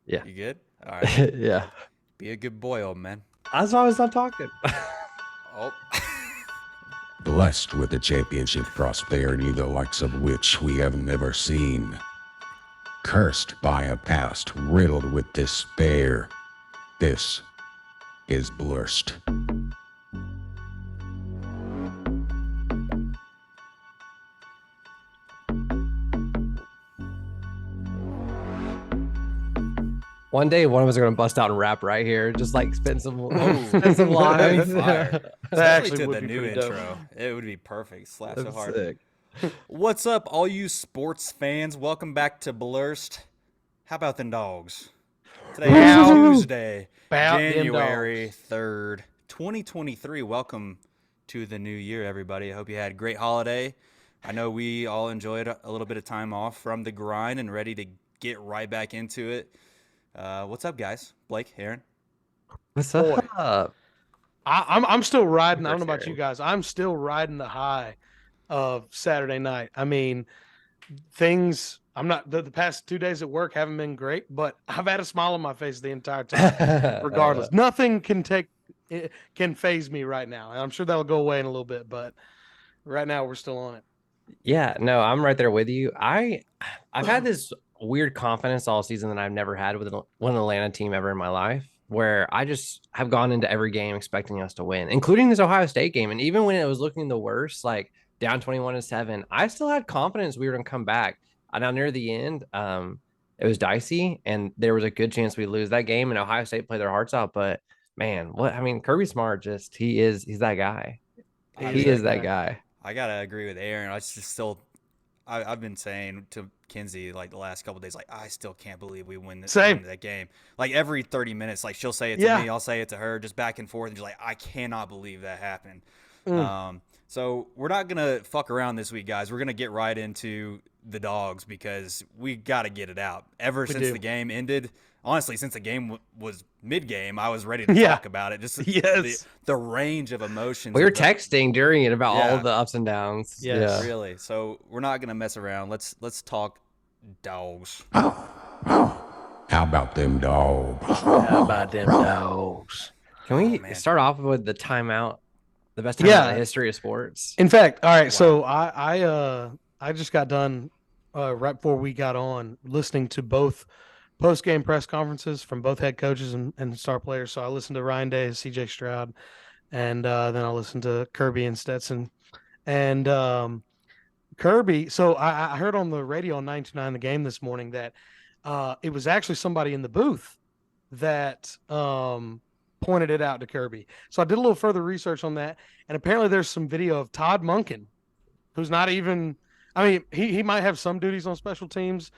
Yeah. You good? All right. Yeah. Be a good boy, old man. That's why I was not talking. Oh. Blessed with a championship prosperity the likes of which we have never seen. Cursed by a past riddled with despair. This is Blursed. One day, one of us are gonna bust out and rap right here, just like spit some That'd lines. be fire. That Especially actually to would the be new pretty dope. intro. It would be perfect. Slap so That's hard. sick. What's up, all you sports fans? Welcome back to Blursed. How about them dogs? Today is How Tuesday, about them January dogs? 3rd, 2023. Welcome to the new year, everybody. I hope you had a great holiday. I know we all enjoyed a little bit of time off from the grind and ready to get right back into it. What's up, guys? Blake, Aaron? What's Boy. up? I'm still riding. I don't know Super about you guys. I'm still riding the high of Saturday night. I mean, things. I'm not the past 2 days at work haven't been great, but I've had a smile on my face the entire time. Regardless, nothing can phase me right now, and I'm sure that'll go away in a little bit. But right now, we're still on it. Yeah, no, I'm right there with you. I've had this weird confidence all season that I've never had with one Atlanta team ever in my life, where I just have gone into every game expecting us to win, including this Ohio State game. And even when it was looking the worst, like down 21-7, I still had confidence we were going to come back. Now near the end, it was dicey, and there was a good chance we lose that game, and Ohio State played their hearts out. But man, Kirby Smart, he's that guy. He is that guy. I gotta agree with Aaron. I've been saying to Kinsey like the last couple of days, like I still can't believe we win that game. Like every 30 minutes, like she'll say it to me, I'll say it to her, just back and forth, and she's like, I cannot believe that happened. So we're not gonna fuck around this week, guys. We're gonna get right into the Dogs because we gotta get it out. Since the game ended, honestly, since the game was mid-game, I was ready to talk about it. Just the range of emotions. We were texting during it about all the ups and downs. Yes. Yeah, really. So we're not gonna mess around. Let's talk Dogs. How about them dogs? How about them dogs? Can we start off with the timeout? The best timeout in the history of sports. In fact, all right. Wow. So I just got done right before we got on listening to both post-game press conferences from both head coaches and star players. So I listened to Ryan Day, C.J. Stroud, and then I listened to Kirby and Stetson. And Kirby, so I heard on the radio on 929 The Game this morning that it was actually somebody in the booth that pointed it out to Kirby. So I did a little further research on that, and apparently there's some video of Todd Monken, who's not even – I mean, he might have some duties on special teams,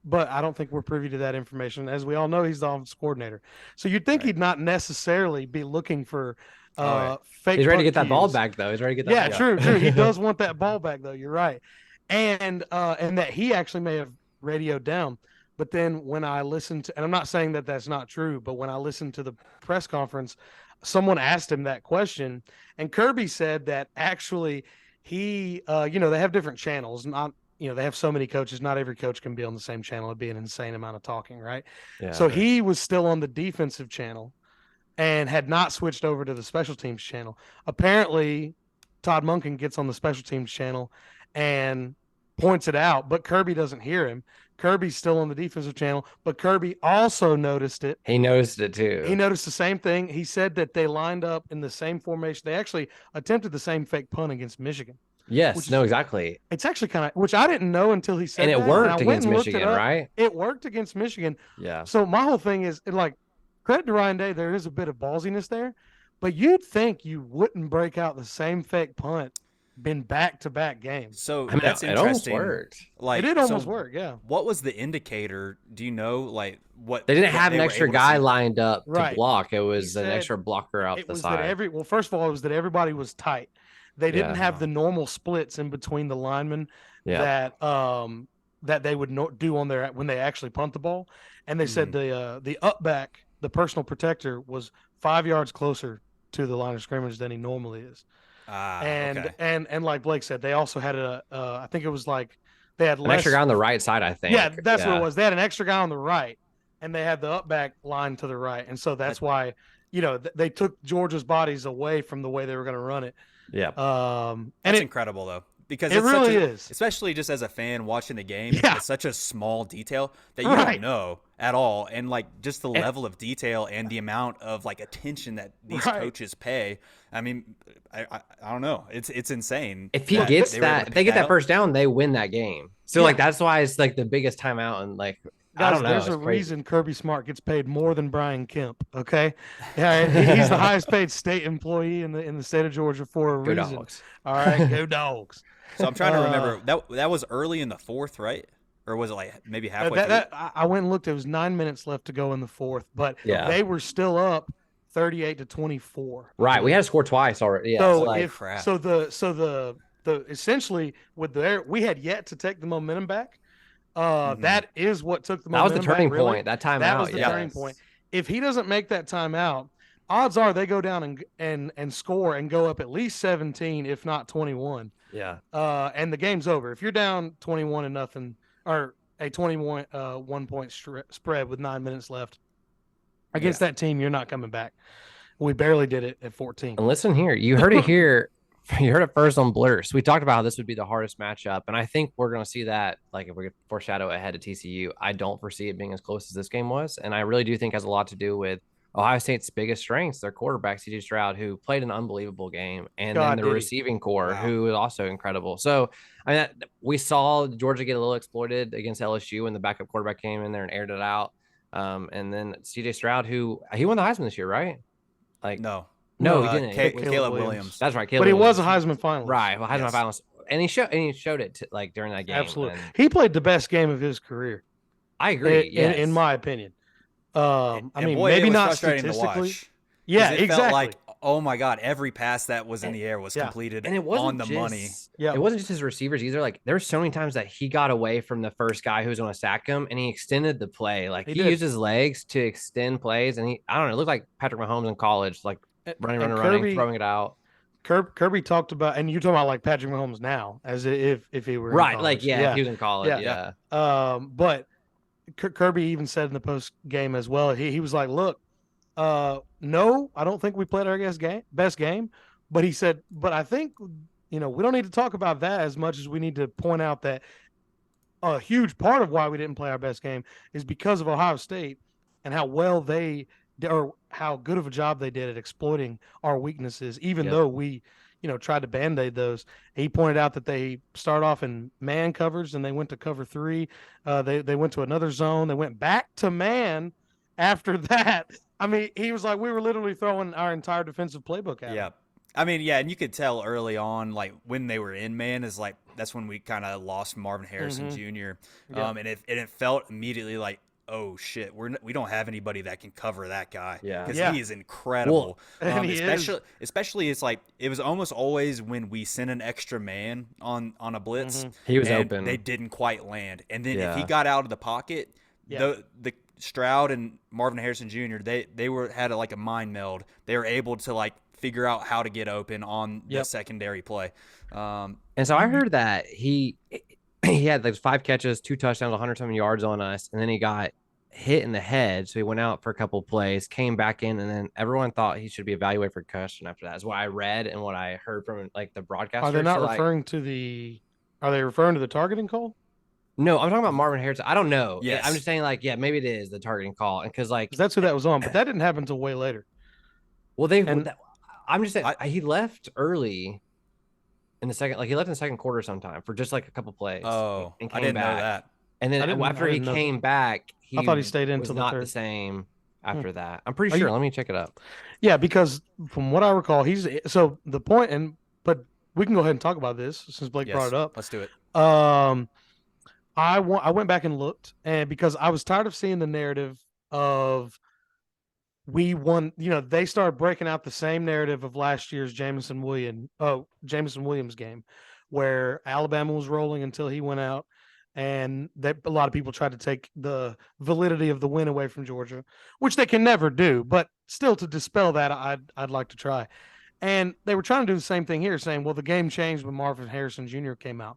but I don't think we're privy to that information. As we all know, he's the offensive coordinator. So you'd think he'd not necessarily be looking for fake. He's ready to get that ball back, though. He's ready to get that ball back. True. He does want that ball back, though. You're right. And that he actually may have radioed down. But then when I listened to – and I'm not saying that that's not true, but when I listened to the press conference, someone asked him that question, and Kirby said that actually – he, they have different channels. They have so many coaches. Not every coach can be on the same channel. It'd be an insane amount of talking, right? Yeah. So he was still on the defensive channel and had not switched over to the special teams channel. Apparently, Todd Monken gets on the special teams channel and points it out, but Kirby doesn't hear him. Kirby's still on the defensive channel, but Kirby also noticed it. He noticed it too. He noticed the same thing. He said that they lined up in the same formation. They actually attempted the same fake punt against Michigan. Yes, exactly. It's actually kind of, which I didn't know until he said and that. It worked against Michigan, right? It worked against Michigan. Yeah. So my whole thing is, like, credit to Ryan Day, there is a bit of ballsiness there, but you'd think you wouldn't break out the same fake punt in back-to-back games. So that's interesting. It almost worked. Like, it did almost work, yeah. What was the indicator? Do you know, like, what? They didn't have an extra guy lined up to block. It was an extra blocker out the side. First of all, it was that everybody was tight. They didn't have the normal splits in between the linemen that they would do on their when they actually punt the ball. And they said the up back, the personal protector, was 5 yards closer to the line of scrimmage than he normally is. And like Blake said, they also had I think it was like they had an extra guy on the right side, I think. Yeah, that's what it was. They had an extra guy on the right and they had the up back line to the right, and so that's why they took Georgia's bodies away from the way they were going to run it. Yeah. And that's incredible though, because it really is, especially just as a fan watching the game. Yeah. It's such a small detail that you don't know at all, and like just the level of detail and the amount of like attention that these coaches pay. I mean, I don't know. It's insane. If he gets that, if they get that first down, they win that game. So like that's why it's like the biggest timeout, and like guys, I don't know. There's a reason Kirby Smart gets paid more than Brian Kemp. Okay, yeah, he's the highest paid state employee in the state of Georgia for a reason. Dogs. All right, go Dogs. So I'm trying to remember that was early in the fourth, right? Or was it like maybe halfway through? I went and looked. It was 9 minutes left to go in the fourth, but they were still up 38-24. Right, we had to score twice already. Yeah, so the essentially we had yet to take the momentum back. That is what took the momentum. That was the turning back, point. That timeout. That was the turning point. If he doesn't make that timeout, odds are they go down and score and go up at least 17, if not 21. Yeah. And the game's over. If you're down 21-0 or a 21 1-point spread with 9 minutes left against that team, you're not coming back. We barely did it at 14. And listen here, you heard it here. You heard it first on Blursed. We talked about how this would be the hardest matchup, and I think we're going to see that. Like if we could foreshadow ahead of TCU, I don't foresee it being as close as this game was, and I really do think it has a lot to do with Ohio State's biggest strengths, their quarterback, C.J. Stroud, who played an unbelievable game, and then the receiving core, who is also incredible. So, I mean, we saw Georgia get a little exploited against LSU when the backup quarterback came in there and aired it out. And then C.J. Stroud, he won the Heisman this year, right? Like No, he didn't. Caleb Williams. That's right. But he was a Heisman finalist. Right. Well, Heisman finalist. And he showed it like during that game. Absolutely. He played the best game of his career. I agree. In my opinion. I mean, boy, maybe not statistically. Yeah, it exactly. felt like, oh my God, every pass that was in the air was completed and it wasn't on the money. Yeah, it wasn't just his receivers either. Like there were so many times that he got away from the first guy who was going to sack him, and he extended the play. Like he used his legs to extend plays, and I don't know, it looked like Patrick Mahomes in college, like running, throwing it out. Kirby talked about, and you're talking about like Patrick Mahomes now, as if he were right, in like if he was in college, But Kirby even said in the post game as well, he was like, look, no, I don't think we played our best game, but he said, but I think we don't need to talk about that as much as we need to point out that a huge part of why we didn't play our best game is because of Ohio State and how well or how good of a job they did at exploiting our weaknesses, even though we, tried to band-aid those. He pointed out that they start off in man coverage, and they went to cover 3. They went to another zone. They went back to man after that. I mean, he was like, we were literally throwing our entire defensive playbook at him. I mean, and you could tell early on, like when they were in man, is like that's when we kind of lost Marvin Harrison Jr. And it felt immediately like, oh shit, we don't have anybody that can cover that guy. Because he is incredible. Especially it's like it was almost always when we sent an extra man on a blitz. He was open. They didn't quite land, and then if he got out of the pocket, the Stroud and Marvin Harrison Jr. they had like a mind meld. They were able to like figure out how to get open on the secondary play. And so I heard that he had like 5 catches, 2 touchdowns, 100-something yards on us, and then he got hit in the head. So he went out for a couple of plays, came back in, and then everyone thought he should be evaluated for concussion after that. Is what I read and what I heard from like the broadcaster. Are they not referring to the? Are they referring to the targeting call? No, I'm talking about Marvin Harrison. I don't know. Yes. I'm just saying, like, maybe it is the targeting call, and because that's who that was on, but that didn't happen until way later. Well, I'm just saying he left early in the second, like he left in the second quarter sometime for just like a couple plays. Oh, and I didn't know that. And then after he came back, I thought he stayed in until not the same after that. I'm pretty sure. Let me check it up. Yeah, because from what I recall, so the point, but we can go ahead and talk about this since Blake brought it up. Let's do it. I went back and looked, and because I was tired of seeing the narrative of we won, they started breaking out the same narrative of last year's Jameson Williams game, where Alabama was rolling until he went out, and a lot of people tried to take the validity of the win away from Georgia, which they can never do. But still, to dispel that, I'd like to try. And they were trying to do the same thing here, saying, well, the game changed when Marvin Harrison Jr. came out.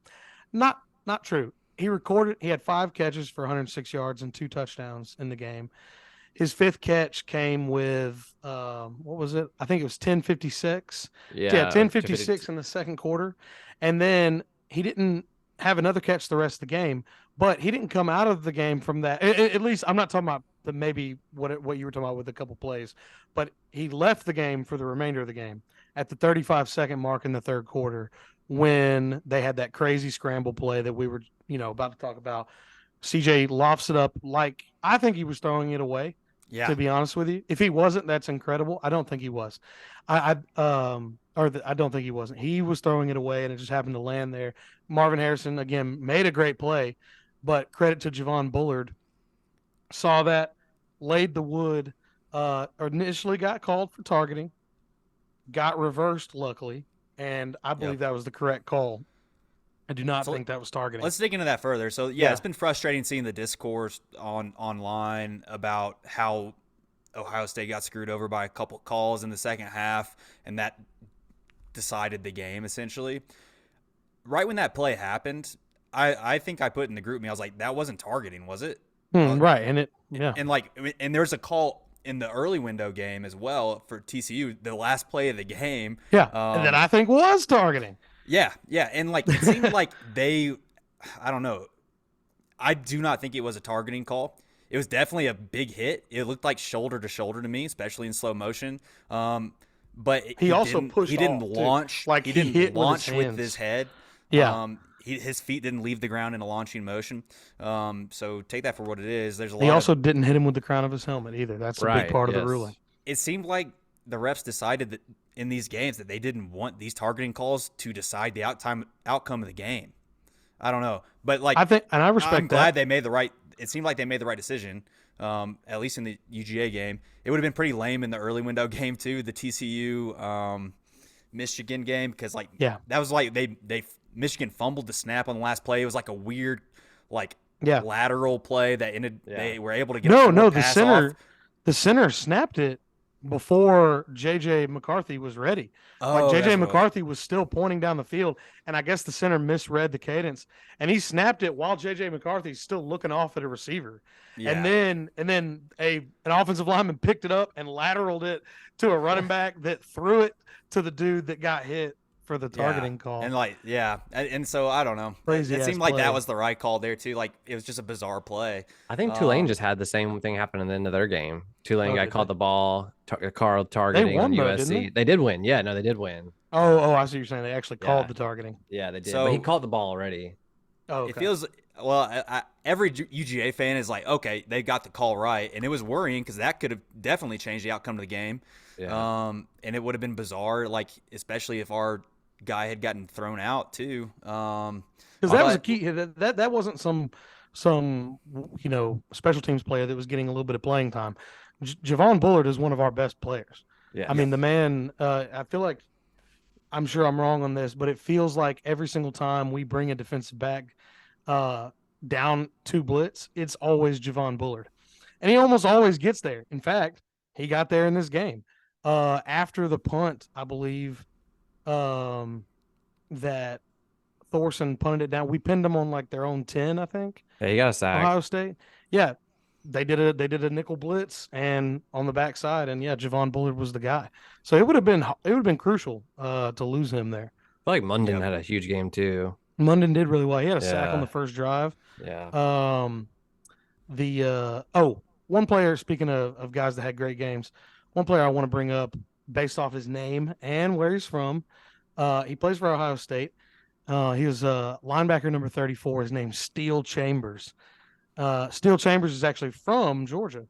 Not true. He had 5 catches for 106 yards and 2 touchdowns in the game. His 5th catch came with what was it? I think it was 10:56. Yeah, 10:56 in the second quarter, and then he didn't have another catch the rest of the game. But he didn't come out of the game from that. At least I'm not talking about maybe what you were talking about with a couple plays, but he left the game for the remainder of the game at the 35-second mark in the third quarter when they had that crazy scramble play that we were about to talk about. CJ lofts it up like I think he was throwing it away. Yeah. To be honest with you, if he wasn't, that's incredible. I don't think he was. I don't think he wasn't. He was throwing it away, and it just happened to land there. Marvin Harrison again made a great play, but credit to Javon Bullard. Saw that, laid the wood. Initially got called for targeting, got reversed luckily, and I believe that was the correct call. I do not think that was targeting. Let's dig into that further. So, it's been frustrating seeing the discourse online about how Ohio State got screwed over by a couple calls in the second half, and that decided the game, essentially. Right when that play happened, I think I put in the group me, I was like, that wasn't targeting, was it? Right, and there's a call in the early window game as well for TCU, the last play of the game. Yeah, and that I think was targeting. Yeah, and it seemed like I don't know. I do not think it was a targeting call. It was definitely a big hit. It looked like shoulder to shoulder to me, especially in slow motion. But he also pushed. He didn't launch. Like he didn't hit launch with his head. Yeah. His feet didn't leave the ground in a launching motion. So take that for what it is. There's a lot. He also didn't hit him with the crown of his helmet either. That's a big part of the ruling. It seemed like the refs decided that in these games that they didn't want these targeting calls to decide the outcome of the game. I don't know, but I think, and I respect. I'm glad they made the right. It seemed like they made the right decision. At least in the UGA game, it would have been pretty lame in the early window game too. The TCU Michigan game, because that was they Michigan fumbled the snap on the last play. It was like a weird lateral play that ended. They were able to get the center snapped it before JJ McCarthy was ready. JJ McCarthy was still pointing down the field, and I guess the center misread the cadence, and he snapped it while JJ McCarthy's still looking off at a receiver. Yeah. And then an offensive lineman picked it up and lateraled it to a running back that threw it to the dude that got hit for the targeting call. And and so I don't know. Crazy it seemed like that was the right call there too. Like it was just a bizarre play. I think Tulane just had the same thing happen at the end of their game. Tulane guy caught the ball, Carl targeting on USC. They did win. Yeah, no, they did win. Oh, I see what you're saying. They actually called the targeting. Yeah, they did. So, but he caught the ball already. Oh, okay. It feels every UGA fan is like, okay, they got the call right, and it was worrying because that could have definitely changed the outcome of the game. Yeah. And it would have been bizarre, especially if our guy had gotten thrown out too. Because that was a key. That wasn't some special teams player that was getting a little bit of playing time. Javon Bullard is one of our best players. Yeah. I mean, the man. I feel like, I'm sure I'm wrong on this, but it feels like every single time we bring a defensive back down to blitz, it's always Javon Bullard, and he almost always gets there. In fact, he got there in this game after the punt, I believe. That Thorson punted it down. We pinned them on their own 10, I think. Yeah, he got a sack. Ohio State. Yeah. They did a nickel blitz and on the backside, and Javon Bullard was the guy. So it would have been crucial to lose him there. I feel like Munden had a huge game too. Munden did really well. He had a sack on the first drive. Yeah. One player, speaking of guys that had great games, one player I want to bring up based off his name and where he's from. He plays for Ohio State. He was linebacker number 34. His name's Steele Chambers. Steele Chambers is actually from Georgia.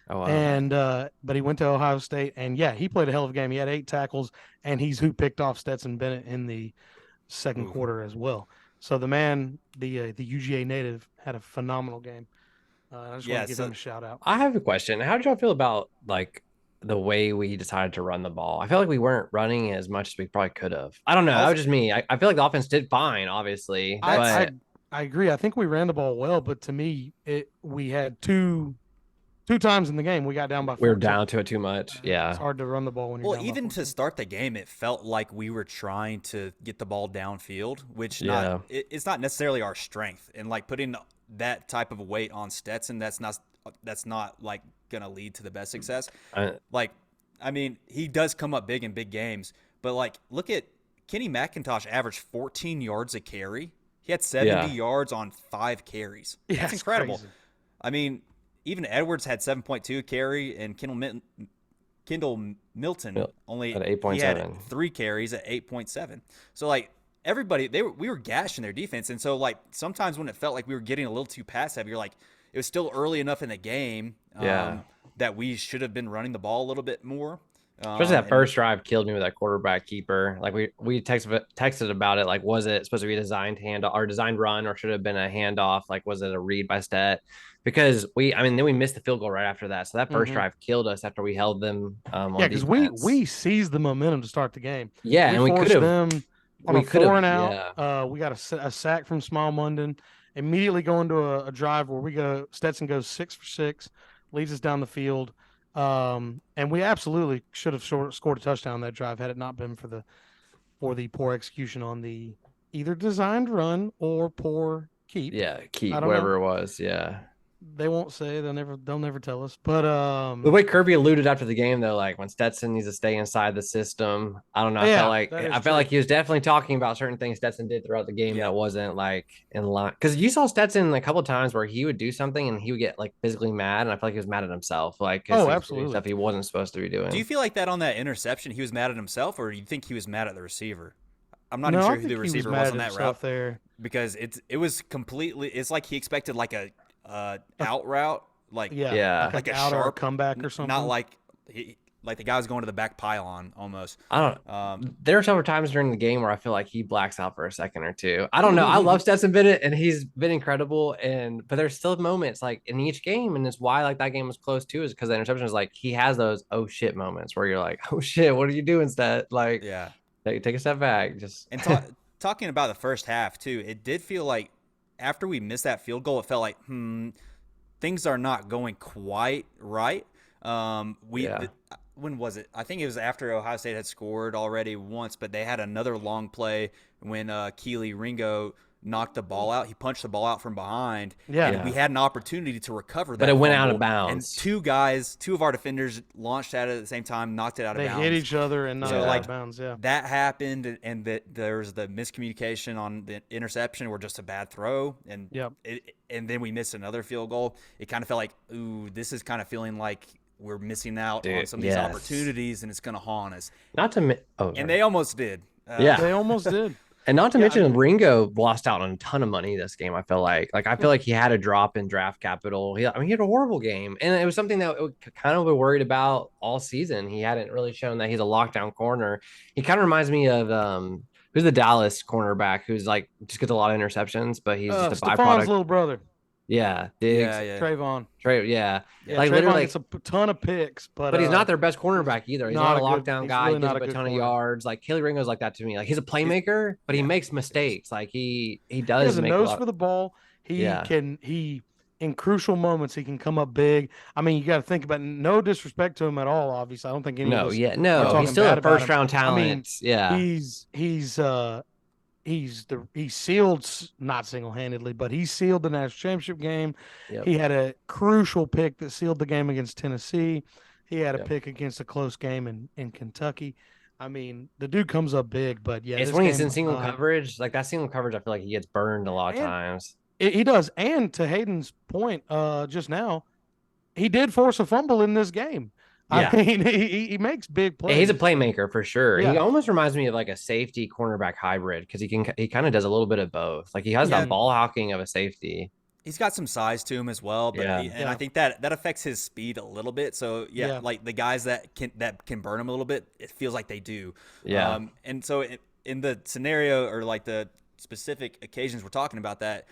Oh, wow. And but he went to Ohio State, and he played a hell of a game. He had 8 tackles, and he's who picked off Stetson Bennett in the second quarter as well. So the man, the UGA native, had a phenomenal game. I just want to give him a shout out. I have a question. How did y'all feel about the way we decided to run the ball? I feel like we weren't running as much as we probably could have. I don't know. That was just me. I feel like the offense did fine, obviously. I agree. I think we ran the ball well, but to me, we had two 2 times in the game we got down by 14. We were down to it too much. Yeah. It's hard to run the ball when you're down by even 14. to start the game, it felt like we were trying to get the ball downfield, which it's not necessarily our strength. And like putting that type of weight on Stetson, that's not like gonna lead to the best success. He does come up big in big games, but like look at Kenny McIntosh averaged 14 yards a carry. He had 70 yards on 5 carries. Yeah, that's incredible. Crazy. I mean, even Edwards had 7.2 carry, and Kendall Milton only at 8.7. He had 3 carries at 8.7. So like everybody, we were gashing their defense, and so like sometimes when it felt like we were getting a little too pass heavy, you're like it was still early enough in the game that we should have been running the ball a little bit more. Especially that first drive killed me with that quarterback keeper. Like we texted about it. Like, was it supposed to be a designed designed run, or should it have been a handoff? Like, was it a read by Stet? Because then we missed the field goal right after that. So that first drive killed us after we held them. Because we seized the momentum to start the game. Yeah, and we could have them on a 4 and out. Yeah. We got a sack from Small Munden. Immediately go into a drive where Stetson goes 6 for 6, leads us down the field. And we absolutely should have scored a touchdown that drive had it not been for the poor execution on the either designed run or poor keep. Yeah, whatever it was. Yeah. They won't say, they'll never tell us. But the way Kirby alluded after the game though, like when Stetson needs to stay inside the system, I don't know. I felt like he was definitely talking about certain things Stetson did throughout the game that wasn't like in line. Because you saw Stetson a couple of times where he would do something and he would get like physically mad, and I feel like he was mad at himself. Like absolutely stuff he wasn't supposed to be doing. Do you feel like that on that interception he was mad at himself, or do you think he was mad at the receiver? I'm not even sure who the receiver was on that route there, because it was completely. It's like he expected like a out route, like like a out sharp or a comeback or something. Not like the guy was going to the back pylon almost. I don't. There are several times during the game where I feel like he blacks out for a second or two. I don't know. I love Stetson Bennett, and he's been incredible. But there's still moments like in each game, and it's why like that game was close too, is because the interception is like he has those oh shit moments where you're like, oh shit, what are you doing, Stet? Like take a step back. Just and talking about the first half too, it did feel like after we missed that field goal, it felt like things are not going quite right. When was it? I think it was after Ohio State had scored already once, but they had another long play when Keely Ringo knocked the ball out. He punched the ball out from behind. And we had an opportunity to recover that. But it went out of bounds. And two of our defenders launched at it at the same time, knocked it out of bounds. They hit each other and knocked it out of bounds, That happened, and there was the miscommunication on the interception or just a bad throw. And and then we missed another field goal. It kind of felt like, ooh, this is kind of feeling like we're missing out on some of these opportunities, and it's going to haunt us. And they almost did. They almost did. And not to mention, Ringo lost out on a ton of money this game. I feel like he had a drop in draft capital. He had a horrible game, and it was something that we kind of were worried about all season. He hadn't really shown that he's a lockdown corner. He kind of reminds me of who's the Dallas cornerback who's like just gets a lot of interceptions, but he's just a byproduct. Stefan's little brother. Yeah, Diggs. Trayvon. Like Trayvon literally gets a ton of picks, but he's not their best cornerback either. He's not a lockdown guy. He gives up a ton of corner. yards. Like Kelly Ringo's like that to me. Like he's a playmaker, but he makes mistakes. Like he does. He has a nose for the ball. He in crucial moments he can come up big. I mean, you got to think about no disrespect to him at all. Obviously, I don't think any of us he's still a first round talent. I mean, he's sealed, not single-handedly, but he sealed the national championship game. He had a crucial pick that sealed the game against Tennessee. He had a pick against a close game in Kentucky. I mean, the dude comes up big, but it's when he's in single coverage. Like that single coverage, I feel like he gets burned a lot of times. He does. And to Hayden's point just now, he did force a fumble in this game. I mean, he makes big plays. He's a playmaker for sure. He almost reminds me of like a safety cornerback hybrid because he kind of does a little bit of both. Like he has that ball hawking of a safety. He's got some size to him as well, but I think that affects his speed a little bit. So like the guys that can burn him a little bit, it feels like they do. And so in the scenario or like the specific occasions we're talking about, that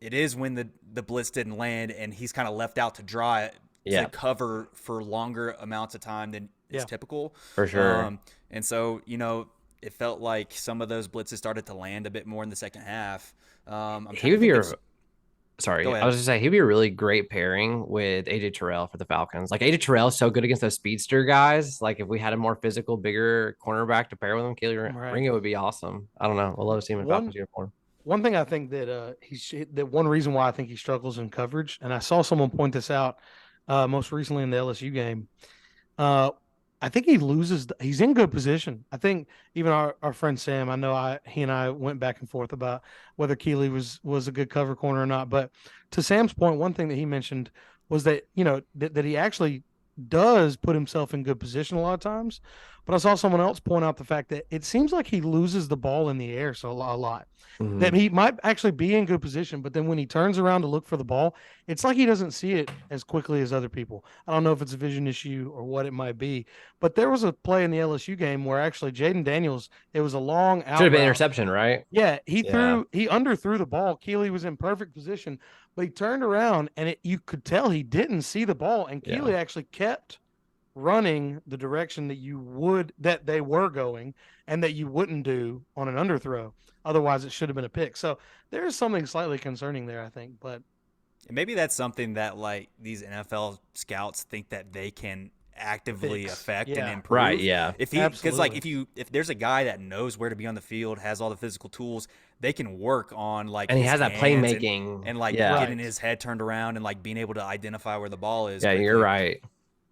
it is when the blitz didn't land and he's kind of left out to dry to cover for longer amounts of time than is typical. For sure. And so, it felt like some of those blitzes started to land a bit more in the second half. sorry, Go I ahead. was just saying he'd be a really great pairing with AJ Terrell for the Falcons. Like AJ Terrell is so good against those speedster guys. Like if we had a more physical, bigger cornerback to pair with him, Keely Right. Ringo would be awesome. I don't know. We'll love to see him in Falcons uniform. One thing I think that that one reason why I think he struggles in coverage, and I saw someone point this out most recently in the LSU game. I think he loses. He's in good position. I think even our friend Sam, I know he and I went back and forth about whether Keely was a good cover corner or not. But to Sam's point, one thing that he mentioned was that that he actually does put himself in good position a lot of times. But I saw someone else point out the fact that it seems like he loses the ball in the air a lot. That he might actually be in good position, but then when he turns around to look for the ball, it's like he doesn't see it as quickly as other people. I don't know if it's a vision issue or what it might be, but there was a play in the LSU game where actually Jaden Daniels, it was a long out. Should have been interception, right? Yeah, he underthrew the ball. Keely was in perfect position, but he turned around and you could tell he didn't see the ball, and Keely actually kept running the direction that they were going and that you wouldn't do on an underthrow. Otherwise, it should have been a pick. So there is something slightly concerning there, I think. But maybe that's something that like these NFL scouts think that they can actively affect and improve. Right? Yeah. Because like if there's a guy that knows where to be on the field, has all the physical tools, they can work on like. And he has that playmaking and like getting his head turned around and like being able to identify where the ball is. Yeah, you're right.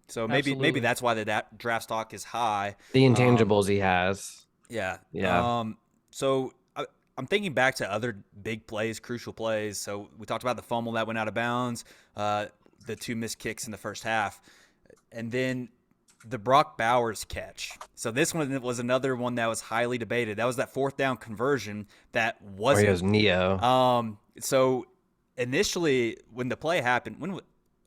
So maybe that's why the draft stock is high. The intangibles he has. Yeah. Yeah. So I'm thinking back to other big plays, crucial plays. So we talked about the fumble that went out of bounds, the 2 missed kicks in the first half, and then the Brock Bowers catch. So this one was another one that was highly debated. That was that 4th down conversion that wasn't. Where he was Neo. So initially when the play happened, when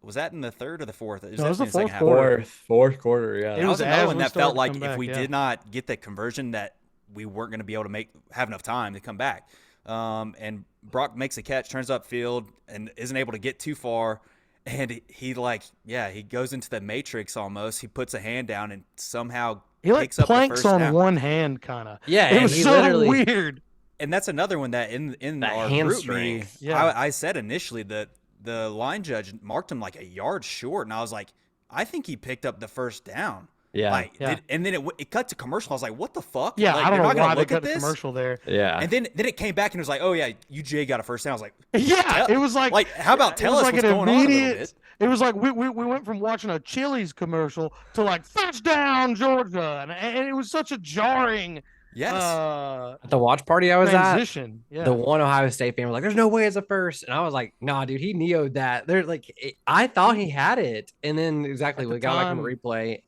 was that in the 3rd or the 4th? It was the fourth quarter. Fourth quarter, yeah. It was another one that felt like if we did not get the conversion that we weren't going to be able to have enough time to come back. And Brock makes a catch, turns upfield, and isn't able to get too far. And he goes into the matrix almost. He puts a hand down and somehow he picks up the planks first on down. one hand, kind of. Yeah, it was so weird. And that's another one that in our group me, I said initially that the line judge marked him like a yard short, and I was like, I think he picked up the first down. Yeah. And then it cut to commercial. I was like, what the fuck? Yeah, like, I don't know why they cut the commercial there. Yeah. And then it came back and it was like, oh, yeah, UGA got a first down. I was like, it was like how about tell us like what's going on a little bit? It was like we went from watching a Chili's commercial to like touchdown Georgia. And it was such a jarring at the watch party I was transition. At, the one Ohio State fan was like, "There's no way it's a first," and I was like, "Nah, dude, he neoed that." They're like, I thought he had it, and then exactly we got back on the replay.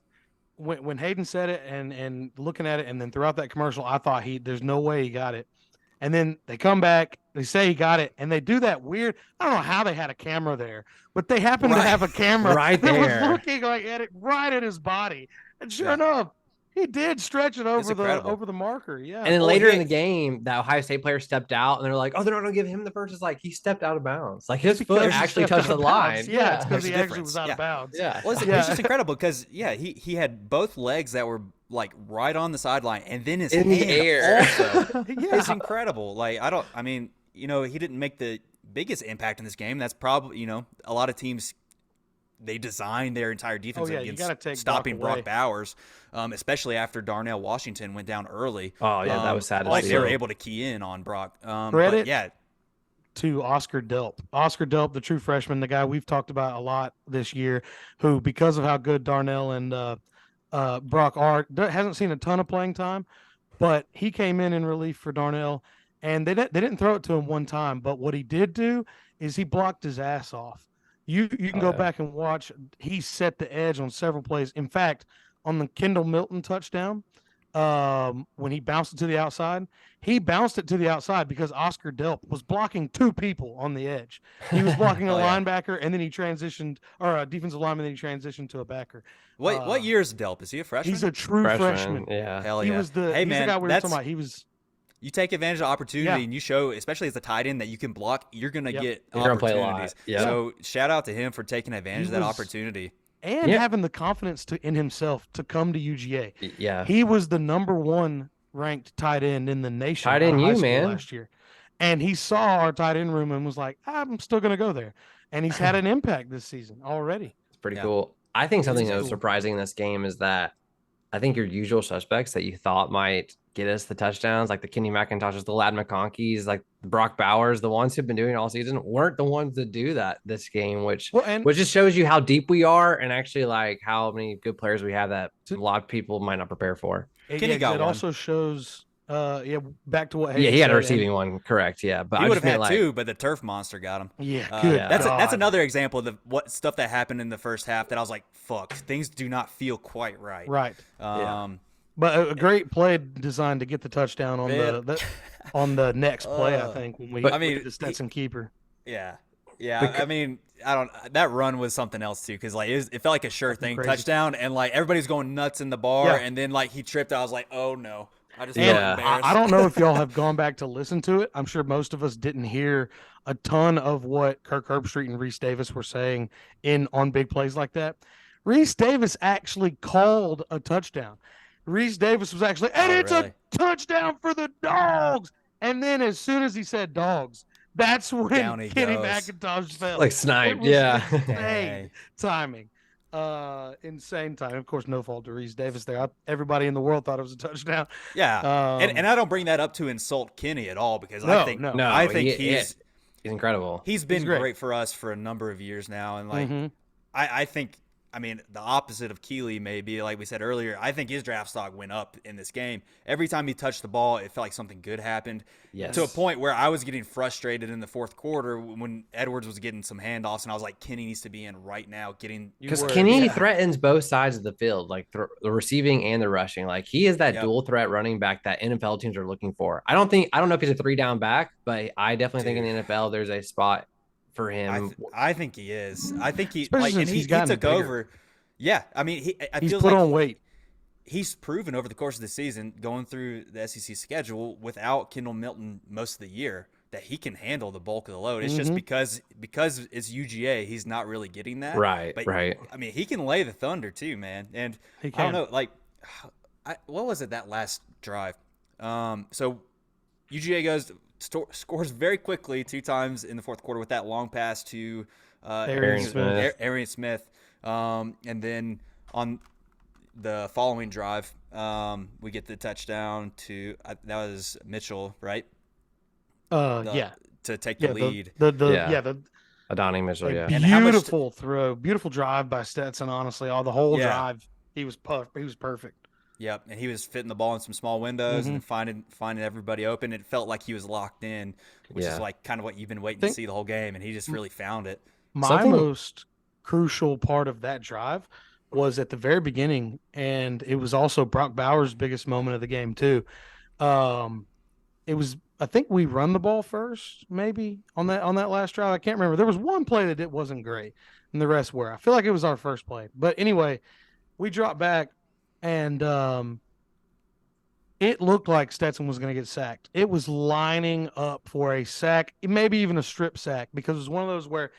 When Hayden said it and looking at it, and then throughout that commercial, I thought there's no way he got it. And then they come back, they say he got it, and they do that weird. I don't know how they had a camera there, but they happened to have a camera right that there, was looking like at it right at his body, and sure enough, he did stretch it over the marker. Yeah. And then later in the game, that Ohio State player stepped out, and they're like, "Oh, they're not going to give him the first." It's like he stepped out of bounds. Like his foot actually touched the line. Yeah, it's because he actually was out of bounds. Yeah. Well, it's just incredible because he had both legs that were like right on the sideline, and then his in hand the air. Also. It's incredible. Like he didn't make the biggest impact in this game. That's probably a lot of teams. They designed their entire defense against stopping Brock Bowers, especially after Darnell Washington went down early. Oh, yeah, that was sad to see. They were able to key in on Brock. Credit to Oscar Delp. Oscar Delp, the true freshman, the guy we've talked about a lot this year, who, because of how good Darnell and Brock are, hasn't seen a ton of playing time, but he came in relief for Darnell, and they didn't throw it to him one time, but what he did do is he blocked his ass off. You can go back and watch. He set the edge on several plays. In fact, on the Kendall Milton touchdown, when he bounced it to the outside, he bounced it to the outside because Oscar Delp was blocking 2 people on the edge. He was blocking a linebacker, and then he transitioned, or a defensive lineman, and then he transitioned to a backer. What year is Delp? Is he a freshman? He's a true freshman. Yeah. Hell yeah. He was the guy we were talking about. He was. You take advantage of opportunity and you show, especially as a tight end, that you can block. You're going to get opportunities. So shout out to him for taking advantage of that opportunity. And having the confidence in himself to come to UGA. Yeah. He was the #1 ranked tight end in the nation. Tight end man. Last year. And he saw our tight end room and was like, I'm still going to go there. And he's had an impact this season already. It's pretty cool. I think something that was cool. surprising in this game is that I think your usual suspects that you thought might get us the touchdowns, like the Kenny McIntoshes, the Lad McConkeys, like Brock Bowers, the ones who've been doing it all season, weren't the ones that do that this game, which just shows you how deep we are and actually like how many good players we have that a lot of people might not prepare for. Kenny got it one. Also shows back to what he had a receiving one, correct. But he would have had two, but the turf monster got him. That's another example of what stuff that happened in the first half that I was like, fuck, things do not feel quite right. But a great play designed to get the touchdown on on the next play, I think, when we the Stetson keeper. Yeah. I mean, that run was something else too, because like it felt like a sure thing touchdown, and like everybody's going nuts in the bar, and then like he tripped. I was like, oh no. I don't know if y'all have gone back to listen to it. I'm sure most of us didn't hear a ton of what Kirk Herbstreit and Reese Davis were saying on big plays like that. Reese Davis actually called a touchdown. Reese Davis was actually, it's a touchdown for the Dogs. And then as soon as he said Dogs, that's when Kenny McIntosh fell. Like sniped, insane timing. Insane time. Of course, no fault to Reese Davis there. Everybody in the world thought it was a touchdown. Yeah, and I don't bring that up to insult Kenny at all, because I think he's incredible. He's been great for us for a number of years now, and like I think. I mean, the opposite of Keeley may be, like we said earlier, I think his draft stock went up in this game. Every time he touched the ball, it felt like something good happened. Yes. To a point where I was getting frustrated in the fourth quarter when Edwards was getting some handoffs, and I was like, Kenny needs to be in right now. Because Kenny threatens both sides of the field, like the receiving and the rushing. Like he is that dual threat running back that NFL teams are looking for. I don't know if he's a 3-down back, but I definitely think in the NFL there's a spot for him. I think he is. I think he took over. Yeah, I mean, he's put on weight. He's proven over the course of the season, going through the SEC schedule without Kendall Milton most of the year, that he can handle the bulk of the load. It's just because it's UGA, he's not really getting that. Right. I mean, he can lay the thunder too, man. And I don't know, like, what was it that last drive? So UGA scores very quickly 2 times in the fourth quarter with that long pass to Arian Smith. And then on the following drive, we get the touchdown to that was Mitchell, right? To take the lead. Adonai Mitchell, Beautiful throw, beautiful drive by Stetson. Honestly, the whole drive, he was perfect. Yep, and he was fitting the ball in some small windows and finding everybody open. It felt like he was locked in, which is like kind of what you've been waiting to see the whole game, and he just really found it. Most crucial part of that drive was at the very beginning, and it was also Brock Bowers' biggest moment of the game too. It was, I think we run the ball first, maybe on that last drive. I can't remember. There was one play that it wasn't great, and the rest were. I feel like it was our first play, but anyway, we dropped back. And it looked like Stetson was going to get sacked. It was lining up for a sack, maybe even a strip sack, because it was one of those where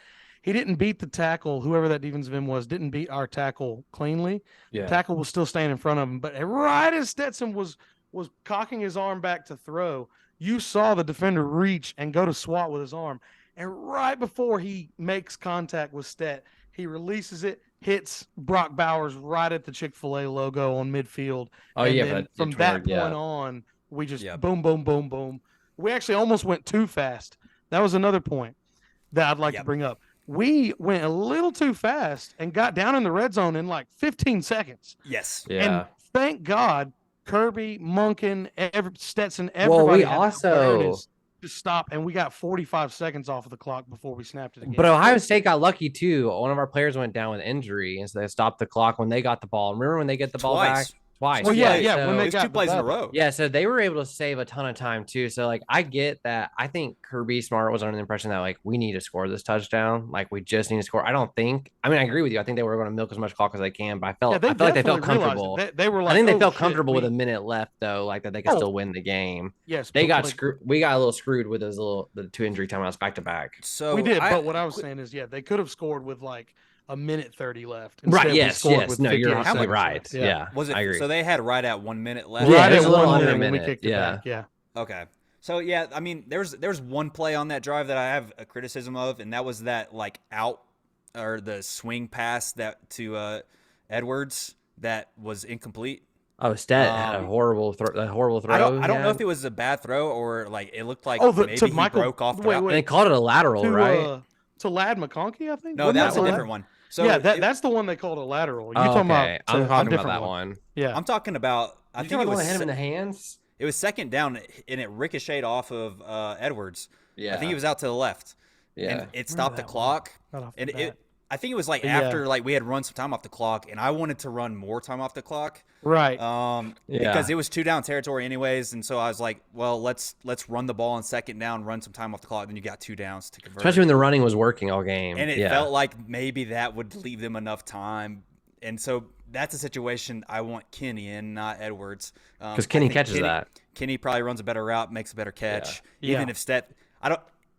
he didn't beat the tackle, whoever that defensive end was, didn't beat our tackle cleanly. Yeah. The tackle was still staying in front of him. But right as Stetson was cocking his arm back to throw, you saw the defender reach and go to swat with his arm. And right before he makes contact with Stet, he releases it, hits Brock Bowers right at the Chick-fil-A logo on midfield. From that point on, we just boom, boom, boom, boom. We actually almost went too fast. That was another point that I'd like to bring up. We went a little too fast and got down in the red zone in like 15 seconds. Yes. Yeah. And thank God, Kirby, Monken, Stetson, everybody to stop, and we got 45 seconds off of the clock before we snapped it again. But Ohio State got lucky too. One of our players went down with injury, and so they stopped the clock when they got the ball. Remember when they get the ball back? Twice. Well, So, when they got 2 plays in a row. Yeah, so they were able to save a ton of time too. So like I get that. I think Kirby Smart was under the impression that like we need to score this touchdown. Like we just need to score. I agree with you. I think they were going to milk as much clock as they can, but I feel like they felt comfortable. They were like, I think they felt comfortable with a minute left though, like that they could still win the game. Yes. They got screwed. We got a little screwed with the 2 injury timeouts back to back. So we did, but what I was saying is, they could have scored with like a minute 30 left. Right. Yes. No, you're absolutely right. Yeah. Was it? I agree. So they had right at 1 minute left. Yeah, it was a little under a minute. We kicked it back. Yeah. Okay. So yeah, I mean, there's one play on that drive that I have a criticism of, and that was that like out or the swing pass that to Edwards that was incomplete. Oh, Stet had a horrible throw. I don't know if it was a bad throw or like it looked like maybe to he Michael, broke off the wait, route. And they called it a lateral, right? To Lad McConkey, I think. No, that was a different one. So yeah, that's the one they called a lateral. You talking okay. about? I'm talking about that one. Yeah, I'm talking about. I think it was was hit him in the hands. It was second down, and it ricocheted off of Edwards. Yeah, I think he was out to the left. Yeah, and it stopped the clock. And I think it was like after like we had run some time off the clock, and I wanted to run more time off the clock. Right. Because it was 2 down territory anyways, and so I was like, well, let's run the ball on second down, run some time off the clock. Then you got 2 downs to convert. Especially when the running was working all game. And it felt like maybe that would leave them enough time. And so that's a situation I want Kenny in, not Edwards. Because Kenny catches that. Kenny probably runs a better route, makes a better catch. Yeah. Even if Stet,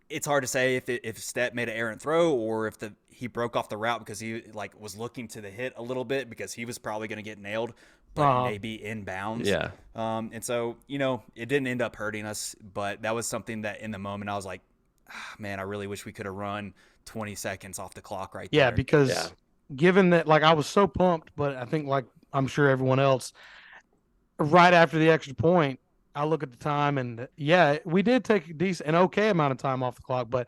it's hard to say if Stet made an errant throw or if he broke off the route because he like was looking to the hit a little bit because he was probably going to get nailed, but maybe inbounds. Yeah. And so, it didn't end up hurting us, but that was something that in the moment I was like, man, I really wish we could have run 20 seconds off the clock right there. Yeah, because given that, like, I was so pumped, but I think, like, I'm sure everyone else, right after the extra point, I look at the time and, we did take an okay amount of time off the clock, but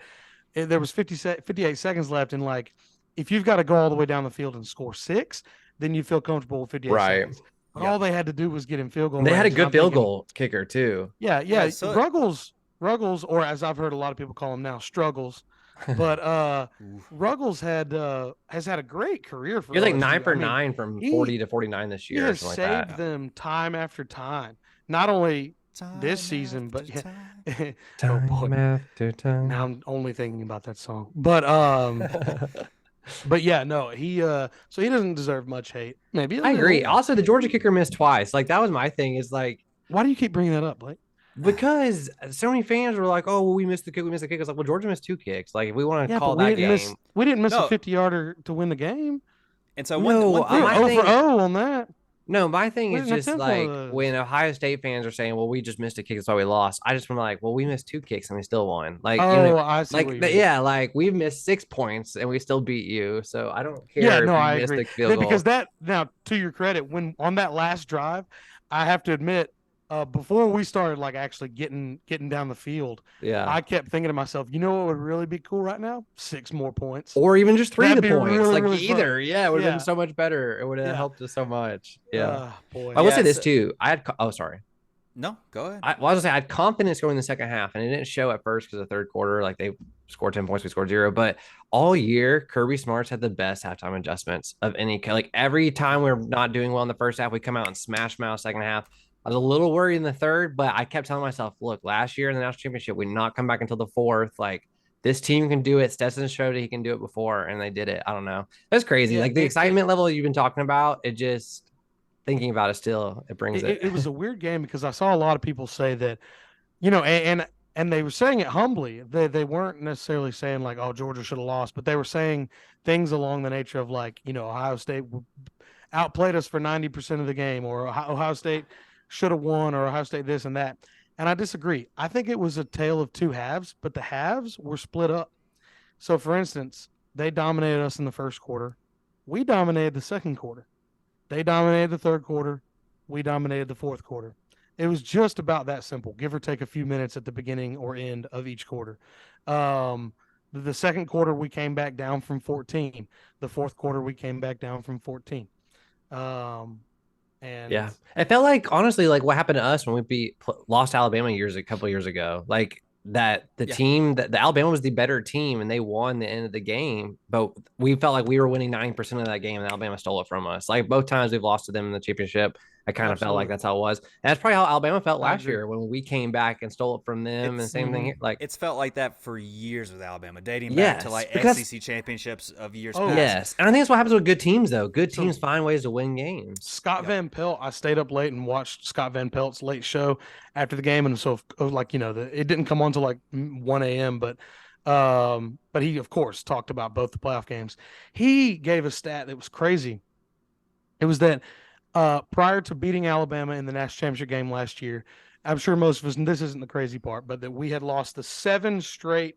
there was 58 seconds left. And, like, if you've got to go all the way down the field and score 6, then you feel comfortable with 58 seconds. But all they had to do was get in field goal. They had a good field goal kicker, too. Yeah. Ruggles, or as I've heard a lot of people call him now, Struggles. But Ruggles has had a great career for. He's like 9 for 9 from 40 to 49 this year. He has saved them time after time. Not only this season, but time after time. Now I'm only thinking about that song. But but yeah, no, so he doesn't deserve much hate. Maybe I agree. Also, the Georgia kicker missed twice. Like that was my thing. Is like, why do you keep bringing that up, Blake? Because so many fans were like, "Oh, well, we missed the kick. We missed the kick." I was like, "Well, Georgia missed 2 kicks. Like, if we want to call that game, we didn't miss a 50-yarder to win the game." And so we're 0 on that. No, my thing is just like when Ohio State fans are saying, "Well, we just missed a kick, that's why we lost." I just want to like, "Well, we missed 2 kicks and we still won." Like, I see. Like, like we missed 6 points and we still beat you. So I don't care. Yeah, no, I agree. Because now, to your credit, when on that last drive, I have to admit. Before we started like actually getting down the field, I kept thinking to myself, you know what would really be cool right now? 6 more points, or even just 3 points. Really, like really either, fun. It would have been so much better. It would have helped us so much. Yeah, boy. I will say this too. I had. Oh, sorry. No, go ahead. I was gonna say I had confidence going in the second half, and it didn't show at first because the third quarter, like they scored 10 points, we scored 0. But all year, Kirby Smart's had the best halftime adjustments of any. Like every time we're not doing well in the first half, we come out and smash them out second half. I was a little worried in the third, but I kept telling myself, look, last year in the national championship, we did not come back until the 4th. Like, this team can do it. Stetson showed he can do it before, and they did it. I don't know. That's crazy. Yeah, like, the excitement level you've been talking about, it just, thinking about it still, it brings it. It was a weird game because I saw a lot of people say that, and they were saying it humbly. They weren't necessarily saying, like, oh, Georgia should have lost, but they were saying things along the nature of, like, Ohio State outplayed us for 90% of the game, or Ohio State should have won, or Ohio State this and that. And I disagree. I think it was a tale of 2 halves, but the halves were split up. So, for instance, they dominated us in the first quarter. We dominated the second quarter. They dominated the third quarter. We dominated the fourth quarter. It was just about that simple, give or take a few minutes at the beginning or end of each quarter. The second quarter, we came back down from 14. The fourth quarter, we came back down from 14. And yeah, it felt like, honestly, like what happened to us when we lost Alabama a couple years ago, like that team, that the Alabama was the better team and they won the end of the game, but we felt like we were winning 9% of that game and Alabama stole it from us. Like both times we've lost to them in the championship, I kind of felt like that's how it was. And that's probably how Alabama felt last year when we came back and stole it from them. And same thing here. Like, it's felt like that for years with Alabama, dating back to like SEC championships of years past. Yes, and I think that's what happens with good teams, though. Good teams find ways to win games. Scott Van Pelt, I stayed up late and watched Scott Van Pelt's late show after the game, and so like it didn't come on till like 1 a.m. But he of course talked about both the playoff games. He gave a stat that was crazy. It was that prior to beating Alabama in the national championship game last year, I'm sure most of us, and this isn't the crazy part, but that we had lost the 7 straight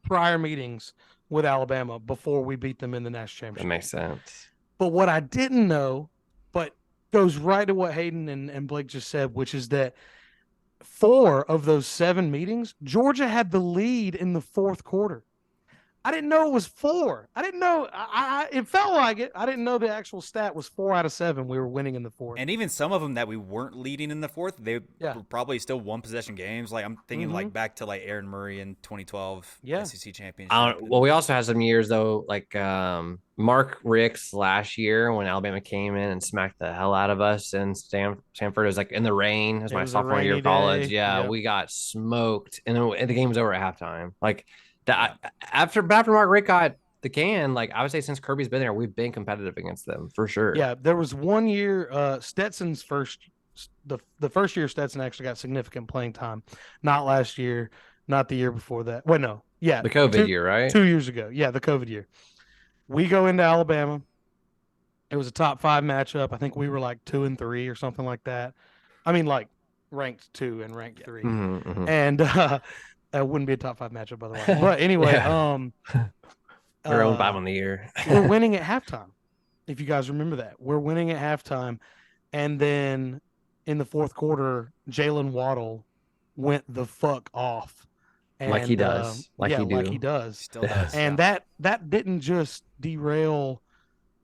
prior meetings with Alabama before we beat them in the national championship. That makes sense. But what I didn't know, but goes right to what Hayden and Blake just said, which is that 4 of those 7 meetings, Georgia had the lead in the fourth quarter. I didn't know it was 4. I didn't know. It felt like it. I didn't know the actual stat was 4 out of 7. We were winning in the fourth. And even some of them that we weren't leading in the fourth, they were probably still one possession games. Like I'm thinking like back to like Aaron Murray in 2012 SEC championship. Well, we also had some years though, like Mark Rick's last year when Alabama came in and smacked the hell out of us, and Stanford. It was like in the rain. It was my sophomore year of college. Yeah, we got smoked, and then the game was over at halftime. Like that after Mark Rick got the can, like I would say since Kirby's been there, we've been competitive against them for sure. Yeah, there was one year, Stetson's the first year Stetson actually got significant playing time. Not last year, not the year before that. Well, no, yeah, the COVID year, right? 2 years ago, yeah, the COVID year. We go into Alabama. It was a top 5 matchup. I think we were like 2 and 3 or something like that. I mean, like ranked 2 and ranked 3, and that wouldn't be a top 5 matchup, by the way. But anyway, we're 0-5 on the year. We're winning at halftime. If you guys remember that, we're winning at halftime, and then in the fourth quarter, Jalen Waddle went the fuck off, and, like he does, like he does, still does. And that didn't just derail,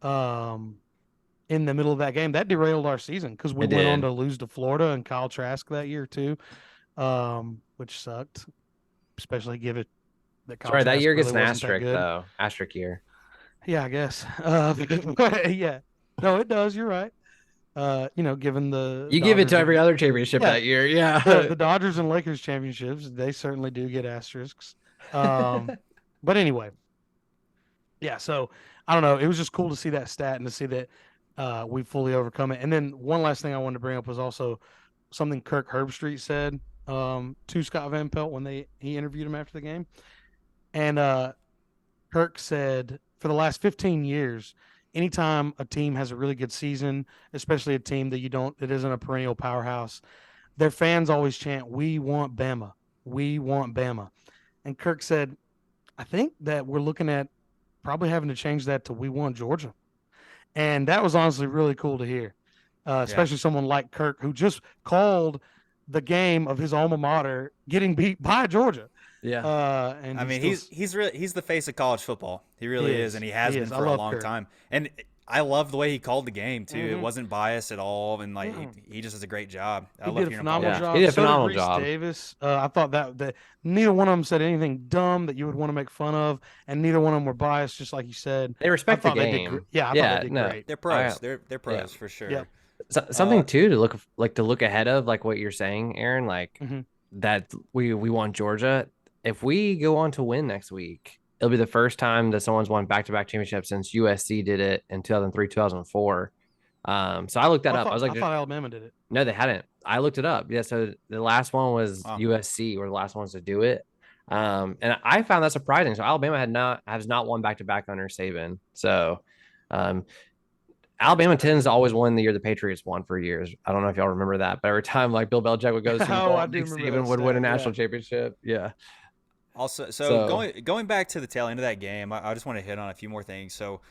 in the middle of that game, that derailed our season because we went on to lose to Florida and Kyle Trask that year too, which sucked, especially given that. Sorry, that year gets an asterisk though. Asterisk year. Yeah, I guess. Yeah. No, it does. You're right. Given the you give it to every other championship that year. Yeah. The Dodgers and Lakers championships, they certainly do get asterisks. But anyway. Yeah, so I don't know. It was just cool to see that stat and to see that we fully overcome it. And then one last thing I wanted to bring up was also something Kirk Herbstreit said to Scott Van Pelt when he interviewed him after the game. And Kirk said, for the last 15 years, anytime a team has a really good season, especially a team that isn't a perennial powerhouse, their fans always chant, "We want Bama. We want Bama." And Kirk said, I think that we're looking at probably having to change that to "We want Georgia." And that was honestly really cool to hear, especially someone like Kirk, who just called the game of his alma mater getting beat by Georgia. Yeah. And I mean, he's the face of college football. He really is, and he has been for a long time. And I love the way he called the game too. It wasn't biased at all, and like he just does a great job. He did a phenomenal job. He did a phenomenal job. Davis, I thought that neither one of them said anything dumb that you would want to make fun of, and neither one of them were biased, just like you said. They respect the game. I thought they did great. They're pros. They're pros for sure. Yeah. Something too to look ahead of, like what you're saying, Aaron, like that we want Georgia. If we go on to win next week, it'll be the first time that someone's won back-to-back championships since USC did it in 2003, 2004. So I looked that up. I thought Alabama did it. No, they hadn't. I looked it up. Yeah, so the last one was USC, were the last ones to do it. And I found that surprising. So Alabama has not won back-to-back under Saban. So Alabama tends to always win the year the Patriots won for years. I don't know if y'all remember that, but every time like Bill Belichick would go to Saban would win a national championship. Yeah. Also, going back to the tail end of that game, I just want to hit on a few more things. So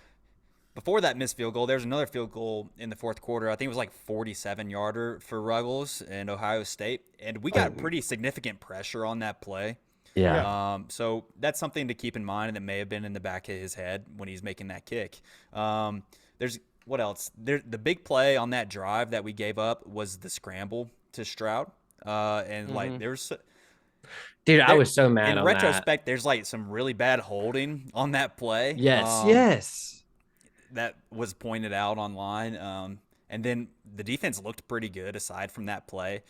before that missed field goal, there's another field goal in the fourth quarter. I think it was like 47-yarder for Ruggles in Ohio State, and we got pretty significant pressure on that play. Yeah. So that's something to keep in mind, and that may have been in the back of his head when he's making that kick. There's what else? The big play on that drive that we gave up was the scramble to Stroud, and like there's. Dude, I was so mad. In retrospect, there's like some really bad holding on that play. Yes. That was pointed out online. And then the defense looked pretty good aside from that play.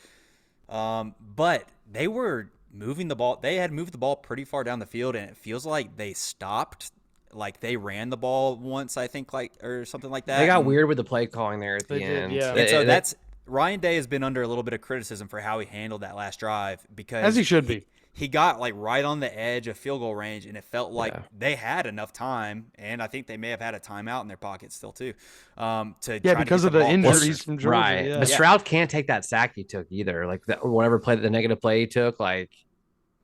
But they were moving the ball. They had moved the ball pretty far down the field, and it feels like they stopped. Like they ran the ball once, I think, or something like that. They got weird with the play calling there at the end. Yeah. And so that's Ryan Day has been under a little bit of criticism for how he handled that last drive, because as he should be. he got like right on the edge of field goal range, and it felt like they had enough time, and I think they may have had a timeout in their pocket still too. To try because to of get the injuries closer. from Georgia. Right. Yeah. But Stroud can't take that sack he took either. Like whatever play, the negative play he took, like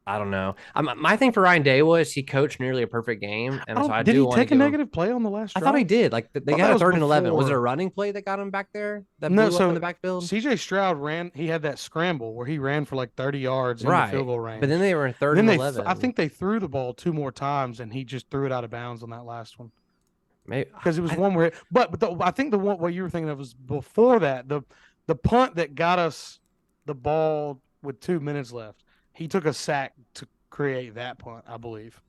I don't know. My thing for Ryan Day was he coached nearly a perfect game, and so I did do he want to take a negative play on the last I drive? thought he did. Like they Well, got that a was 3rd and 11. Was it a before. running play that got him back there? That No, blew up in the backfield. CJ Stroud ran. He had that scramble where he ran for like 30 yards in the field goal range. But then they were in 3rd and 11. I think they threw the ball 2 more times, and he just threw it out of bounds on that last one. Maybe Because it was one where, I think the one what you were thinking of was before that. The punt that got us the ball with 2 minutes left. He took a sack to create that punt, I believe.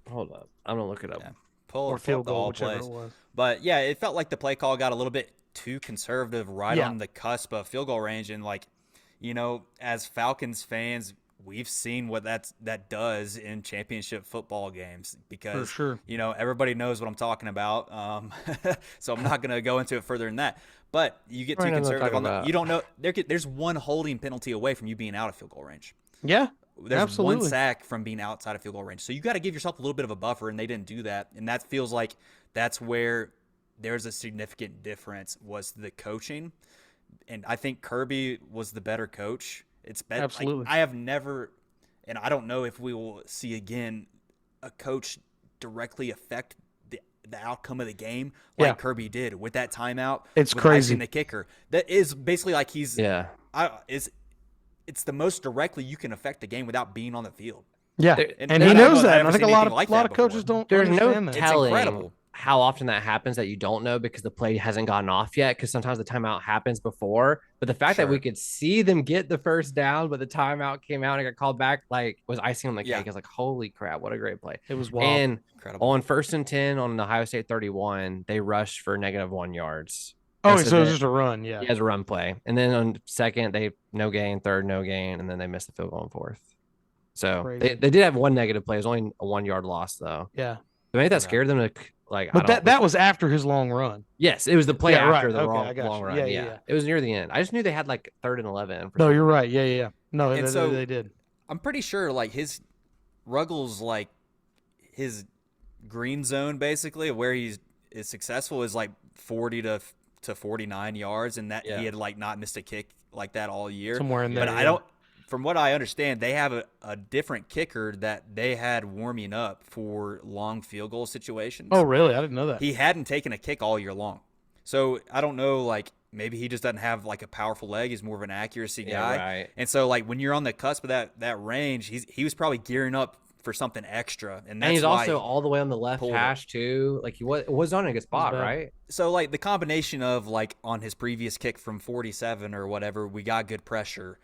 Hold up, I'm gonna look it up. Yeah. Pull field the goal, all whichever plays. it was. But yeah, it felt like the play call got a little bit too conservative, right on the cusp of field goal range, and like, you know, as Falcons fans, we've seen what that does in championship football games because For sure. you know everybody knows what I'm talking about. So I'm not gonna go into it further than that. But you get too conservative on the. You don't know there's one holding penalty away from you being out of field goal range. Yeah. There's absolutely. one sack from being outside of field goal range. So you got to give yourself a little bit of a buffer, and they didn't do that. And that feels like that's where there's a significant difference was the coaching. And I think Kirby was the better coach. It's better. Absolutely. I have never, and I don't know if we will see again a coach directly affect the outcome of the game like Kirby did with that timeout. It's with crazy. icing the kicker. That is basically like he's it's the most directly you can affect the game without being on the field. Yeah, And he knows that. I've I think a never lot seen of anything like that coaches before. don't. There's no understand that. telling incredible. how often that happens that you don't know because the play hasn't gotten off yet. Because sometimes the timeout happens before. But the fact that we could see them get the first down, but the timeout came out and got called back, like was icing on the cake. I was like, holy crap, what a great play! It was wild. And incredible. on 1st and 10 on the Ohio State 31, they rushed for -1 yards. Oh, so it was just a run, yeah. He has a run play. And then on 2nd, they no gain, 3rd, no gain, and then they missed the field goal on 4th. So they did have one negative play. It was only a 1 yard loss, though. Yeah. So maybe that scared them to, like, but that was after his long run. Yes, it was the play after the long run. Yeah. It was near the end. I just knew they had like 3rd and 11. No, you're right. Yeah. No, they did. I'm pretty sure, like, his Ruggles, like, his green zone, basically, where he's is successful is, like, 40 to 49 yards, and that he had like not missed a kick like that all year. Somewhere in there. But I don't. From what I understand, they have a different kicker that they had warming up for long field goal situations. Oh, really? I didn't know that. He hadn't taken a kick all year long, so I don't know. Like maybe he just doesn't have like a powerful leg. He's more of an accuracy guy. Right. And so like when you're on the cusp of that range, he was probably gearing up for something extra, and he's also all the way on the left hash too. Like he was on a good spot, right? So like the combination of like on his previous kick from 47 or whatever, we got good pressure.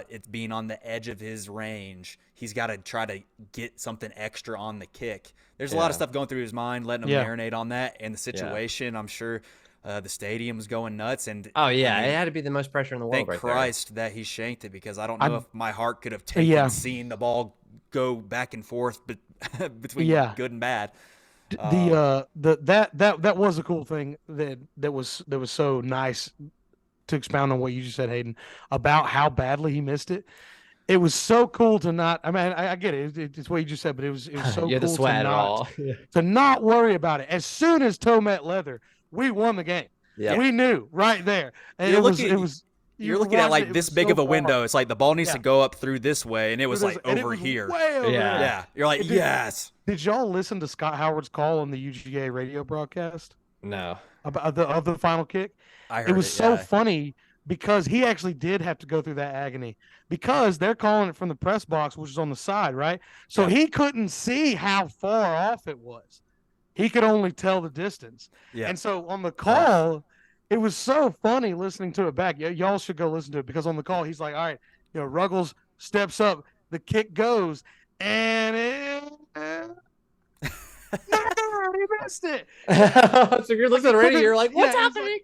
It's being on the edge of his range. He's got to try to get something extra on the kick. There's a lot of stuff going through his mind, letting him marinate on that and the situation. I'm sure the stadium's going nuts. And it had to be the most pressure in the world. Thank Christ that he shanked it, because I don't know if my heart could have taken seeing the ball go back and forth between good and bad. That was a cool thing that was so nice to expound on what you just said, Hayden, about how badly he missed it. It was so cool to not. I mean, I get it. It's what you just said, but it was so cool to not worry about it. As soon as toe met leather, we won the game. Yeah, we knew right there. And it was. You're looking at like this big of a window. It's like the ball needs to go up through this way, and it was like over here. Way over there. Yeah, you're like, yes. Did y'all listen to Scott Howard's call on the UGA radio broadcast? No. About the final kick? I heard it was so funny because he actually did have to go through that agony because they're calling it from the press box, which is on the side, right? So he couldn't see how far off it was. He could only tell the distance. Yeah. And so on the call, it was so funny listening to it back. Y'all should go listen to it, because on the call, he's like, all right, Ruggles steps up, the kick goes, and he missed it. So you're looking at the radio, you're like, what's happening?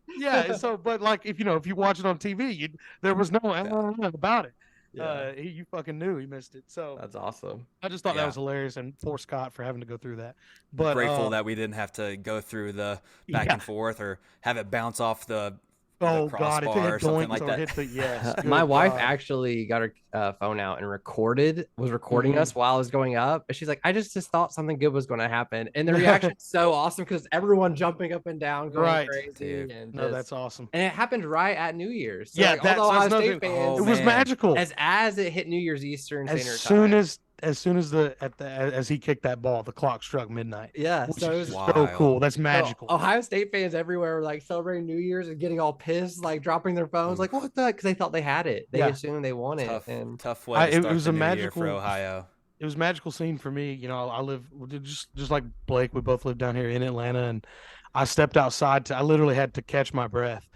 So, but like, if you watch it on TV, there was no about it. You fucking knew he missed it. So that's awesome. I just thought that was hilarious, and poor Scott for having to go through that. But grateful that we didn't have to go through the back and forth or have it bounce off the Oh God! If it crossbar had or something doinked like or that. hit the yes, My good wife God. actually got her phone out and was recording Mhm. us while I was going up. And she's like, I just thought something good was going to happen. And the reaction's so awesome because everyone jumping up and down, going Right. crazy. Dude. And No, that's awesome. and it happened right at New Year's. So Yeah, like all the that's Ohio another State thing. fans, Oh, It was man. magical. as it hit New Year's Eastern As Standard soon Time. as soon as as he kicked that ball, the clock struck midnight. Yeah, Which so it is was so wild. cool. That's so magical. Ohio State fans everywhere were like celebrating New Year's and getting all pissed, like dropping their phones, like what the? Because they thought they had it. They Yeah. assumed they won it, Tough, and tough way to It start was the a new year for magical. Ohio. It was a magical scene for me. You know, I live just like Blake. We both live down here in Atlanta, and I stepped outside. I literally had to catch my breath.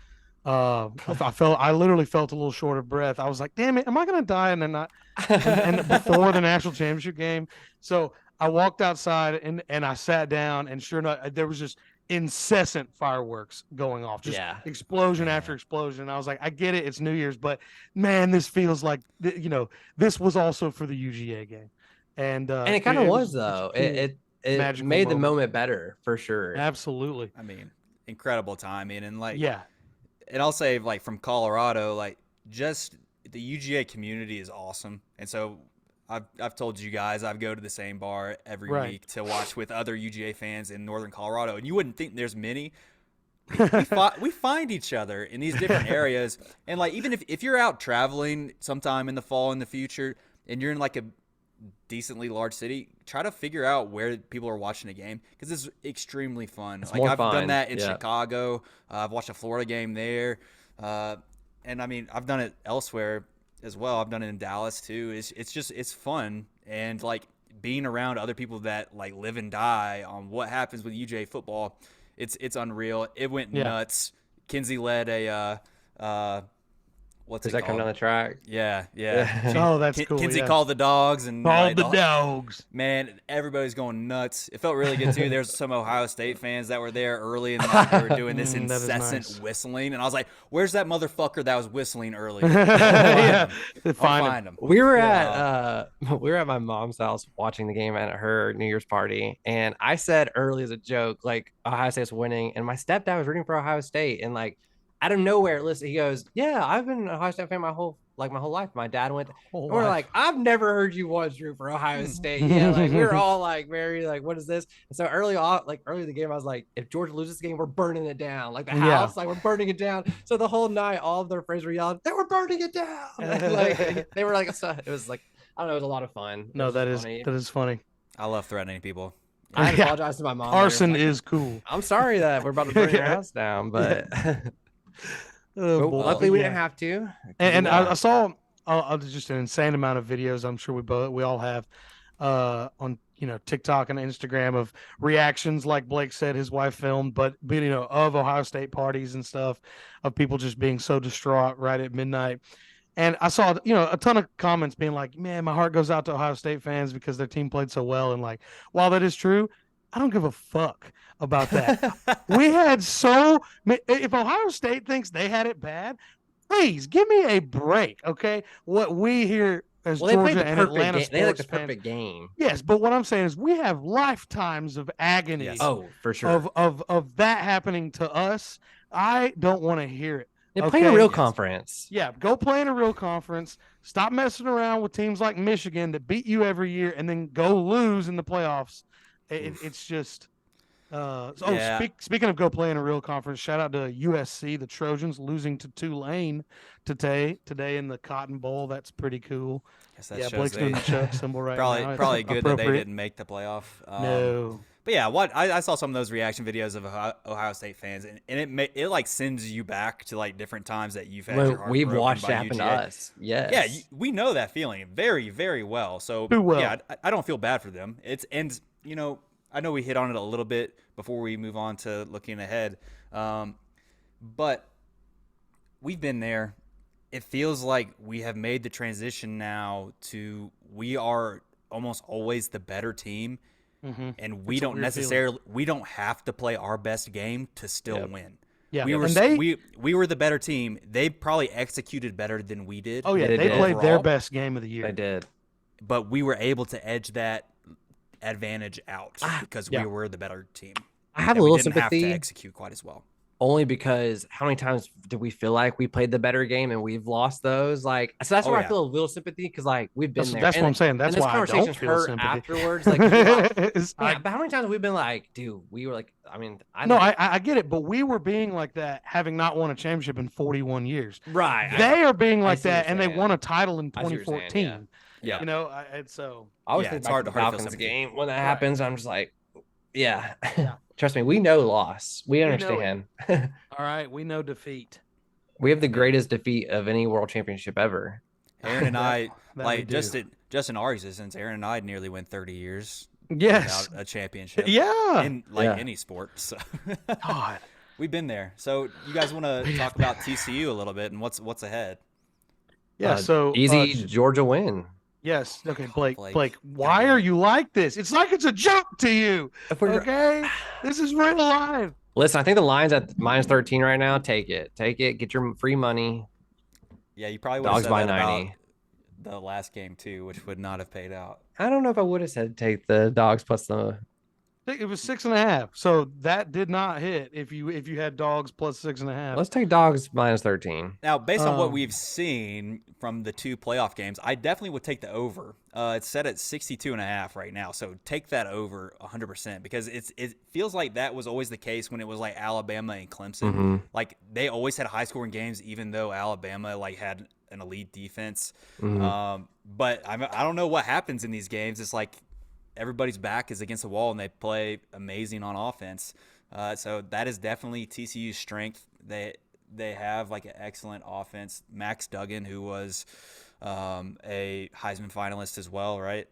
I literally felt a little short of breath. I was like, "Damn it, am I gonna die?" And then and before the national championship game, so I walked outside and I sat down, and sure enough, there was just incessant fireworks going off, just yeah, explosion after explosion. I was like, I get it, it's New Year's, but man, this feels like this was also for the UGA game, and and it kind of it was such a though. cool, It magical made the moment. moment better for sure. Absolutely, I mean, incredible timing. And like, yeah, and I'll say, like, from Colorado, like, just the UGA community is awesome. And so I've told you guys I go to the same bar every Right. week to watch with other UGA fans in Northern Colorado. And you wouldn't think there's many. We find each other in these different areas. And, like, even if you're out traveling sometime in the fall in the future and you're in, like, a decently large city, try to figure out where people are watching a game because it's extremely fun. It's like more I've done fun, that in yeah. Chicago. I've watched a Florida game there, and I mean I've done it elsewhere as well. I've done it in Dallas too. It's fun, and like being around other people that like live and die on what happens with UJ football. It's unreal. It went Yeah. nuts. Kinsey led a what's Does it that come called? down the track? Yeah. Yeah. Oh, that's cool. Kinsey yeah. called the Dogs and Called like, the Dogs. Man, everybody's going nuts. It felt really good too. There's some Ohio State fans that were there early and like, they were doing this That is incessant nice. whistling, and I was like, "Where's that motherfucker that was whistling earlier?" Yeah, I'll find him. We were at my mom's house watching the game at her New Year's party, and I said early as a joke, like Ohio State's winning, and my stepdad was rooting for Ohio State, and like out of nowhere, listen, he goes, "Yeah, I've been an Ohio State fan my whole life." My dad went, and we're like, "I've never heard you once root for Ohio State." Yeah, like we were all like very like, "What is this?" And so early in the game, I was like, "If Georgia loses the game, we're burning it down." Like the house, like we're burning it down. So the whole night, all of their friends were yelling, "They were burning it down!" Like they were like, so it was like, I don't know, it was a lot of fun. No, that is funny. I love threatening people. I apologize to my mom. Arson like, is cool. I'm sorry that we're about to burn your house down, but Oh, boy. luckily we didn't have to. And I saw just an insane amount of videos. I'm sure we all have on TikTok and Instagram of reactions, like Blake said his wife filmed, but of Ohio State parties and stuff, of people just being so distraught right at midnight. And I saw a ton of comments being like, "Man, my heart goes out to Ohio State fans because their team played so well." And like, while that is true, I don't give a fuck about that. We had if Ohio State thinks they had it bad, please give me a break, okay? What we here as Georgia and Atlanta sports they had the fans, perfect game. yes, but what I'm saying is we have lifetimes of agony Yes. Oh, for sure. of that happening to us. I don't want to hear it. They play in a real Yes. conference. Yeah, go play in a real conference. Stop messing around with teams like Michigan that beat you every year and then go lose in the playoffs. It's just. Yeah. Speaking of go play in a real conference, shout out to USC, the Trojans losing to Tulane today in the Cotton Bowl. That's pretty cool. Guess that Yeah, shows Blake's doing they the Chuck symbol right now. It's probably good that they appropriate. didn't make the playoff. No. But yeah, I saw some of those reaction videos of Ohio State fans, and it like sends you back to like different times that you've had your heart We've broken watched by it happen to UGA. us. Yes. Yeah, we know that feeling very, very well. So Too well. yeah, I don't feel bad for them. I know we hit on it a little bit before we move on to looking ahead, but we've been there. It feels like we have made the transition now to we are almost always the better team. Mm-hmm. And we It's a don't weird necessarily we don't have to play our best game to still win. Yeah, We were and we were the better team. They probably executed better than we did. Oh yeah, They they did. played their overall, best game of the year. They did. but we were able to edge that advantage out because Yeah. we were the better team. I have And a we little didn't have to sympathy. execute quite as well. only because how many times do we feel like we played the better game and we've lost those? Like, so that's where I feel a little sympathy because like we've been there. That's what I'm saying. That's why I don't feel sympathy afterwards. Like, but how many times have we been like, dude, we were like, I mean, I get it, but we were being like that, having not won a championship in 41 years. Right. They are being like that, and they won a title in 2014. Yeah. You know, so I always think it's hard to Falcons game when that happens. I'm just like, yeah. Trust me, we know loss. We understand. All right, we know defeat. We have the greatest defeat of any world championship ever. Aaron and I, like just in our existence, Aaron and I nearly went 30 years without a championship. Yeah, in any sport. So God, we've been there. So you guys want to talk about TCU a little bit and what's ahead? Yeah, so easy Georgia win. Yes. Okay, Blake, why are you like this? It's like it's a joke to you. Okay? This is real life. Listen, I think the line's at -13 right now. Take it. Get your free money. Yeah, you probably would have said that about the last game too, which would not have paid out. I don't know if I would have said take the Dawgs plus the. It was 6.5, so that did not hit. If you had Dawgs plus 6.5, let's take Dawgs -13. Now, based on what we've seen from the 2 playoff games, I definitely would take the over. It's set at 62.5 right now, so take that over 100% because it feels like that was always the case when it was like Alabama and Clemson. Mm-hmm. Like they always had high scoring games, even though Alabama like had an elite defense. Mm-hmm. But I don't know what happens in these games. It's like everybody's back is against the wall and they play amazing on offense. So that is definitely TCU's strength. They have like an excellent offense. Max Duggan, who was a Heisman finalist as well, right?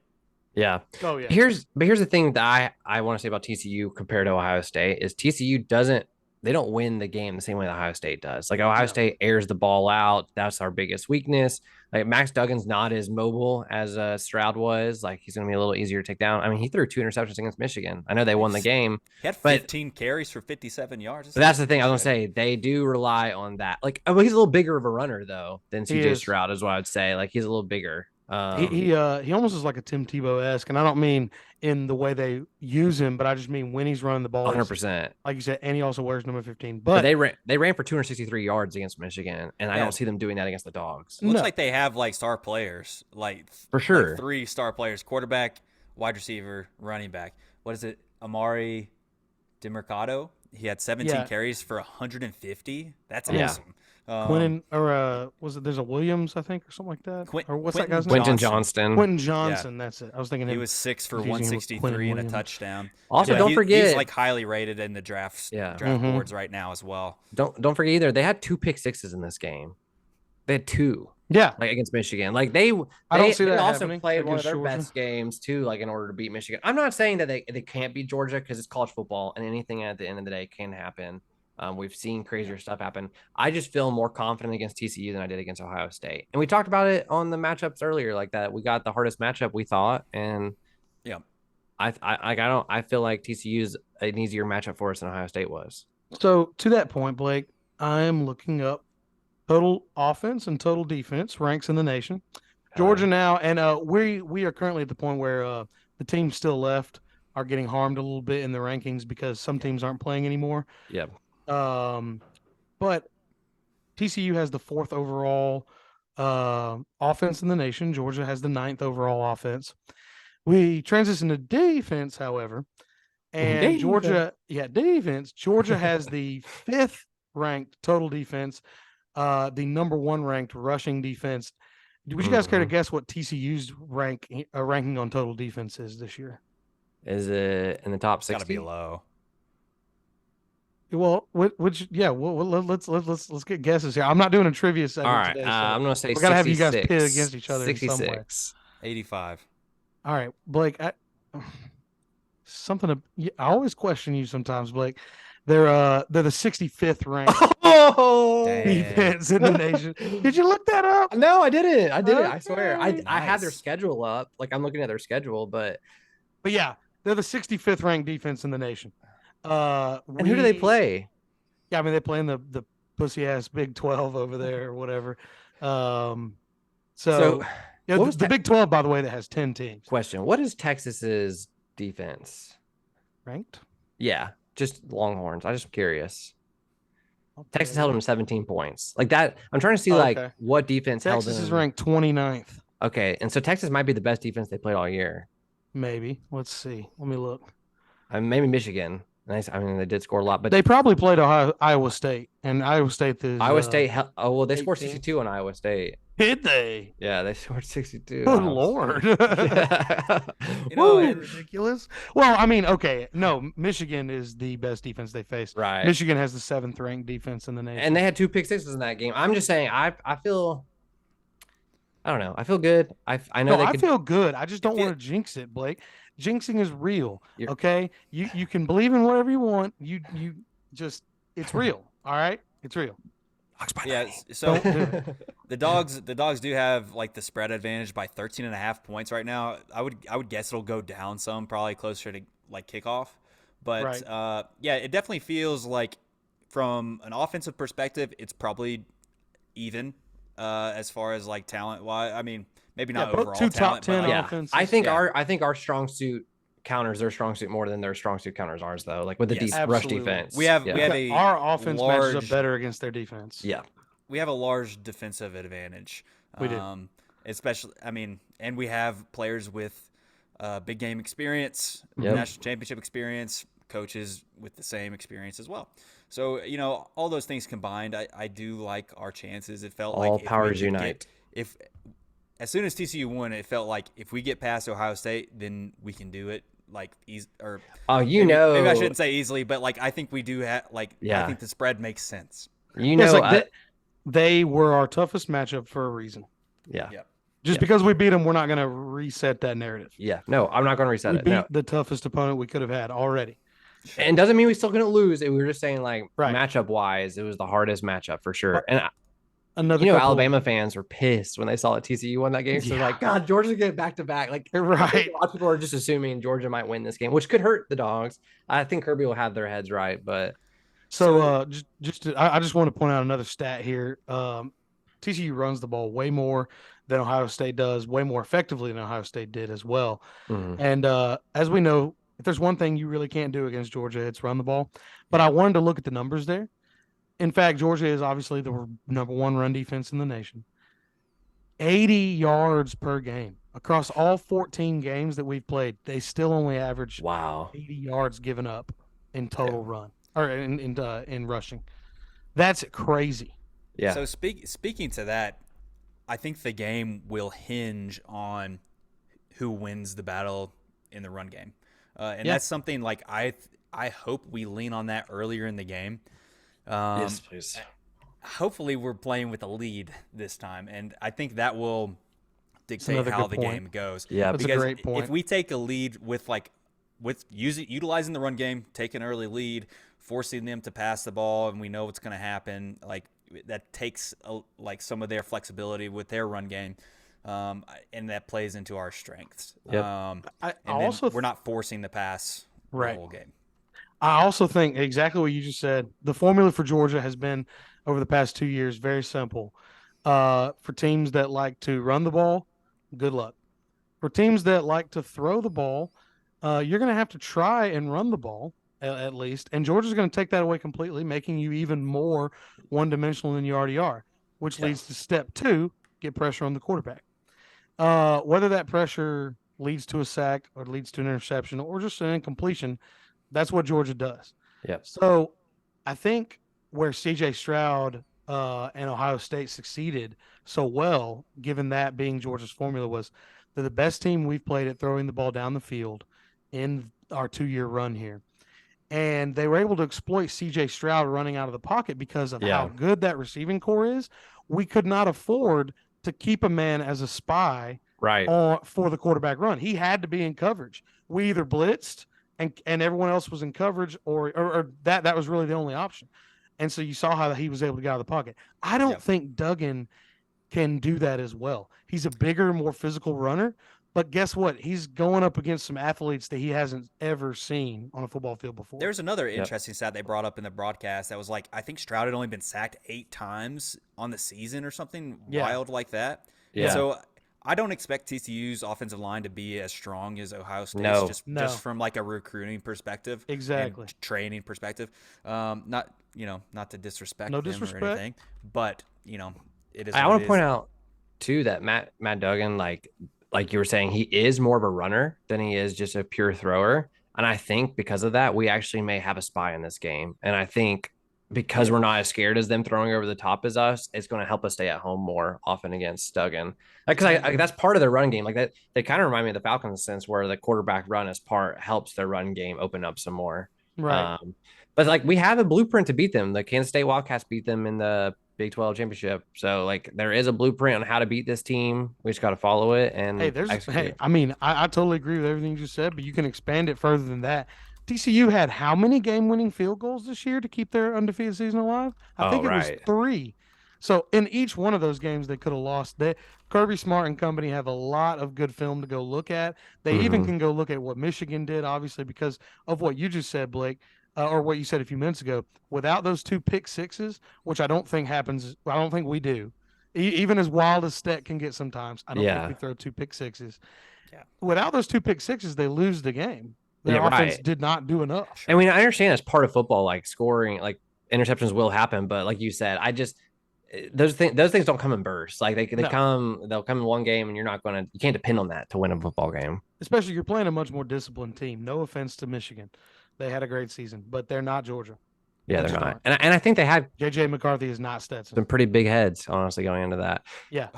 Yeah. Oh yeah. Here's the thing that I want to say about TCU compared to Ohio State is TCU they don't win the game the same way that Ohio State does. Like Ohio State airs the ball out. That's our biggest weakness. Like Max Duggan's not as mobile as Stroud was. Like he's going to be a little easier to take down. I mean, he threw 2 interceptions against Michigan. I know they won the game. He had 15 carries for 57 yards. But that's the thing. I was going to say they do rely on that. Like he's a little bigger of a runner though than CJ Stroud is what I would say. Like he's a little bigger. He almost is like a Tim Tebow-esque, and I don't mean in the way they use him, but I just mean when he's running the ball. 100%. Like you said, and he also wears number 15. But they ran for 263 yards against Michigan, and I don't see them doing that against the Dogs. Looks like they have like star players, like for sure, like 3 star players: quarterback, wide receiver, running back. What is it? Amari DeMercado. He had 17 carries for 150. That's awesome. Quentin, or was it? There's a Williams, I think, or something like that. Or what's that guy's name? Quentin Johnston. Quentin Johnson. That's it. I was thinking he was 6 for 163 and a touchdown. Also, don't forget he's like highly rated in the draft boards right now as well. Don't forget either. They had 2 pick sixes in this game. They had 2. Yeah, like against Michigan. Like they also played one of their best games too, like in order to beat Michigan. I'm not saying that they can't beat Georgia because it's college football and anything at the end of the day can happen. We've seen crazier stuff happen. I just feel more confident against TCU than I did against Ohio State. And we talked about it on the matchups earlier, like that we got the hardest matchup we thought. And I feel like TCU is an easier matchup for us than Ohio State was. So to that point, Blake, I'm looking up total offense and total defense ranks in the nation. Georgia now, and we are currently at the point where the teams still left are getting harmed a little bit in the rankings because some teams aren't playing anymore. Yeah. But TCU has the 4th overall offense in the nation. Georgia has the 9th overall offense. We transition to defense, however, and Georgia has the 5th ranked total defense, the number 1 ranked rushing defense. Would you guys care to guess what TCU's ranking on total defense is this year? Is it in the top 60? Got to be low. Well, let's get guesses here. I'm not doing a trivia segment. All right, today, so I'm gonna say we gotta have you guys pit against each other. 66, 85. All right, Blake. I always question you sometimes, Blake. They're the 65th ranked defense in the nation. Did you look that up? No, I didn't. I swear. I had their schedule up. Like I'm looking at their schedule, but yeah, they're the 65th ranked defense in the nation. And who do they play? Yeah, I mean they play in the pussy ass Big 12 over there or whatever. So the Big 12, by the way, that has 10 teams. Question: what is Texas's defense ranked? Yeah, just Longhorns. I'm just curious. Texas held them to 17 points. Like that, I'm trying to see what defense held them. Texas is ranked 29th. Okay, and so Texas might be the best defense they played all year. Maybe. Let's see. Let me look. Maybe Michigan. Nice. I mean, they did score a lot, but they probably played Iowa State, and Iowa State is Iowa State. They scored 62 on Iowa State. Did they? Yeah, they scored 62. Good Lord. Ridiculous. Well, I mean, okay. No, Michigan is the best defense they faced. Right. Michigan has the 7th ranked defense in the nation. And they had 2 pick sixes in that game. I'm just saying, I feel, I don't know. I feel good. I feel good. I just don't want to jinx it, Blake. Jinxing is real. Okay. You can believe in whatever you want. You just, it's real. All right. It's real. Yeah, so the Dawgs do have like the spread advantage by 13.5 points right now. I would guess it'll go down some, probably closer to like kickoff. But yeah, it definitely feels like from an offensive perspective, it's probably even as far as like talent wise. I mean, maybe not overall 2 talent, top 10 but offenses. I think our strong suit counters their strong suit more than their strong suit counters ours though. Like with the deep rush defense, we have our offense matches up better against their defense. Yeah, we have a large defensive advantage. We do, especially. I mean, and we have players with big game experience, national championship experience, coaches with the same experience as well. So all those things combined, I do like our chances. It felt all like powers unite. As soon as TCU won, it felt like if we get past Ohio State, then we can do it. Like maybe I shouldn't say easily, but like I think we do have I think the spread makes sense. They were our toughest matchup for a reason. Yeah. Just because we beat them, we're not going to reset that narrative. Yeah. No, I'm not going to reset it. We beat the toughest opponent we could have had already. And doesn't mean we still couldn't lose. We were just saying matchup wise, it was the hardest matchup for sure. And Alabama fans were pissed when they saw that TCU won that game. So they're like, God, Georgia's get back to back. Like, right. A lot of people are just assuming Georgia might win this game, which could hurt the Dogs. I think Kirby will have their heads right, but I just want to point out another stat here. TCU runs the ball way more than Ohio State does, way more effectively than Ohio State did as well. Mm-hmm. And as we know, if there's one thing you really can't do against Georgia, it's run the ball. But I wanted to look at the numbers there. In fact, Georgia is obviously the number 1 run defense in the nation. 80 yards per game. Across all 14 games that we've played, they still only average 80 yards given up in total run or in rushing. That's crazy. Yeah. So speaking to that, I think the game will hinge on who wins the battle in the run game. That's something like I hope we lean on that earlier in the game. Yes, please. Hopefully we're playing with a lead this time, and I think that will dictate how the game goes. Yeah, that's a great point. If we take a lead with utilizing the run game, take an early lead, forcing them to pass the ball, and we know what's going to happen, like that takes some of their flexibility with their run game, and that plays into our strengths. Yep. We're not forcing the pass the whole game. I also think exactly what you just said. The formula for Georgia has been over the past 2 years very simple. For teams that like to run the ball, good luck. For teams that like to throw the ball, you're going to have to try and run the ball at least. And Georgia's going to take that away completely, making you even more one-dimensional than you already are, which leads to step 2, get pressure on the quarterback. Whether that pressure leads to a sack or leads to an interception or just an incompletion, that's what Georgia does. Yeah. So I think where C.J. Stroud and Ohio State succeeded so well, given that being Georgia's formula, was they're the best team we've played at throwing the ball down the field in our 2-year run here. And they were able to exploit C.J. Stroud running out of the pocket because of how good that receiving core is. We could not afford to keep a man as a spy for the quarterback run. He had to be in coverage. We either blitzed and everyone else was in coverage, or that was really the only option. And so you saw how he was able to get out of the pocket. I don't think Duggan can do that as well. He's a bigger, more physical runner, but guess what? He's going up against some athletes that he hasn't ever seen on a football field before. There's another interesting stat they brought up in the broadcast that was like, I think Stroud had only been sacked 8 times on the season or something wild like that. Yeah. And so I don't expect TCU's offensive line to be as strong as Ohio State's, No. just from like a recruiting perspective, Exactly. and training perspective. Not to disrespect No them disrespect. or anything, but it is. I want to point out too that Matt Duggan, like you were saying, he is more of a runner than he is just a pure thrower. And I think because of that, we actually may have a spy in this game. And I think because we're not as scared as them throwing over the top as us, it's going to help us stay at home more often against Duggan. Because that's part of their run game. Like that, they kind of remind me of the Falcons in the sense where the quarterback run as part helps their run game open up some more. Right. But like we have a blueprint to beat them. The Kansas State Wildcats beat them in the Big 12 championship. So like there is a blueprint on how to beat this team. We just got to follow it and I mean, I totally agree with everything you said, but you can expand it further than that. TCU had how many game-winning field goals this year to keep their undefeated season alive? I think it was 3. So in each one of those games, they could have lost. Kirby Smart and company have a lot of good film to go look at. They even can go look at what Michigan did, obviously, because of what you just said, Blake. Or what you said a few minutes ago, without those 2 pick sixes, which I don't think happens. I don't think we do. Even as wild as Stet can get sometimes, I don't think we throw 2 pick sixes. Yeah. Without those 2 pick sixes, they lose the game. Their offense did not do enough. I mean, I understand as part of football, like scoring, like interceptions will happen, but like you said, those things don't come in bursts. Like they'll come in one game, and you can't depend on that to win a football game. Especially you're playing a much more disciplined team. No offense to Michigan. They had a great season, but they're not Georgia. Yeah, they're not. And I think they had J.J. McCarthy is not Stetson. some pretty big heads, honestly, going into that. Yeah.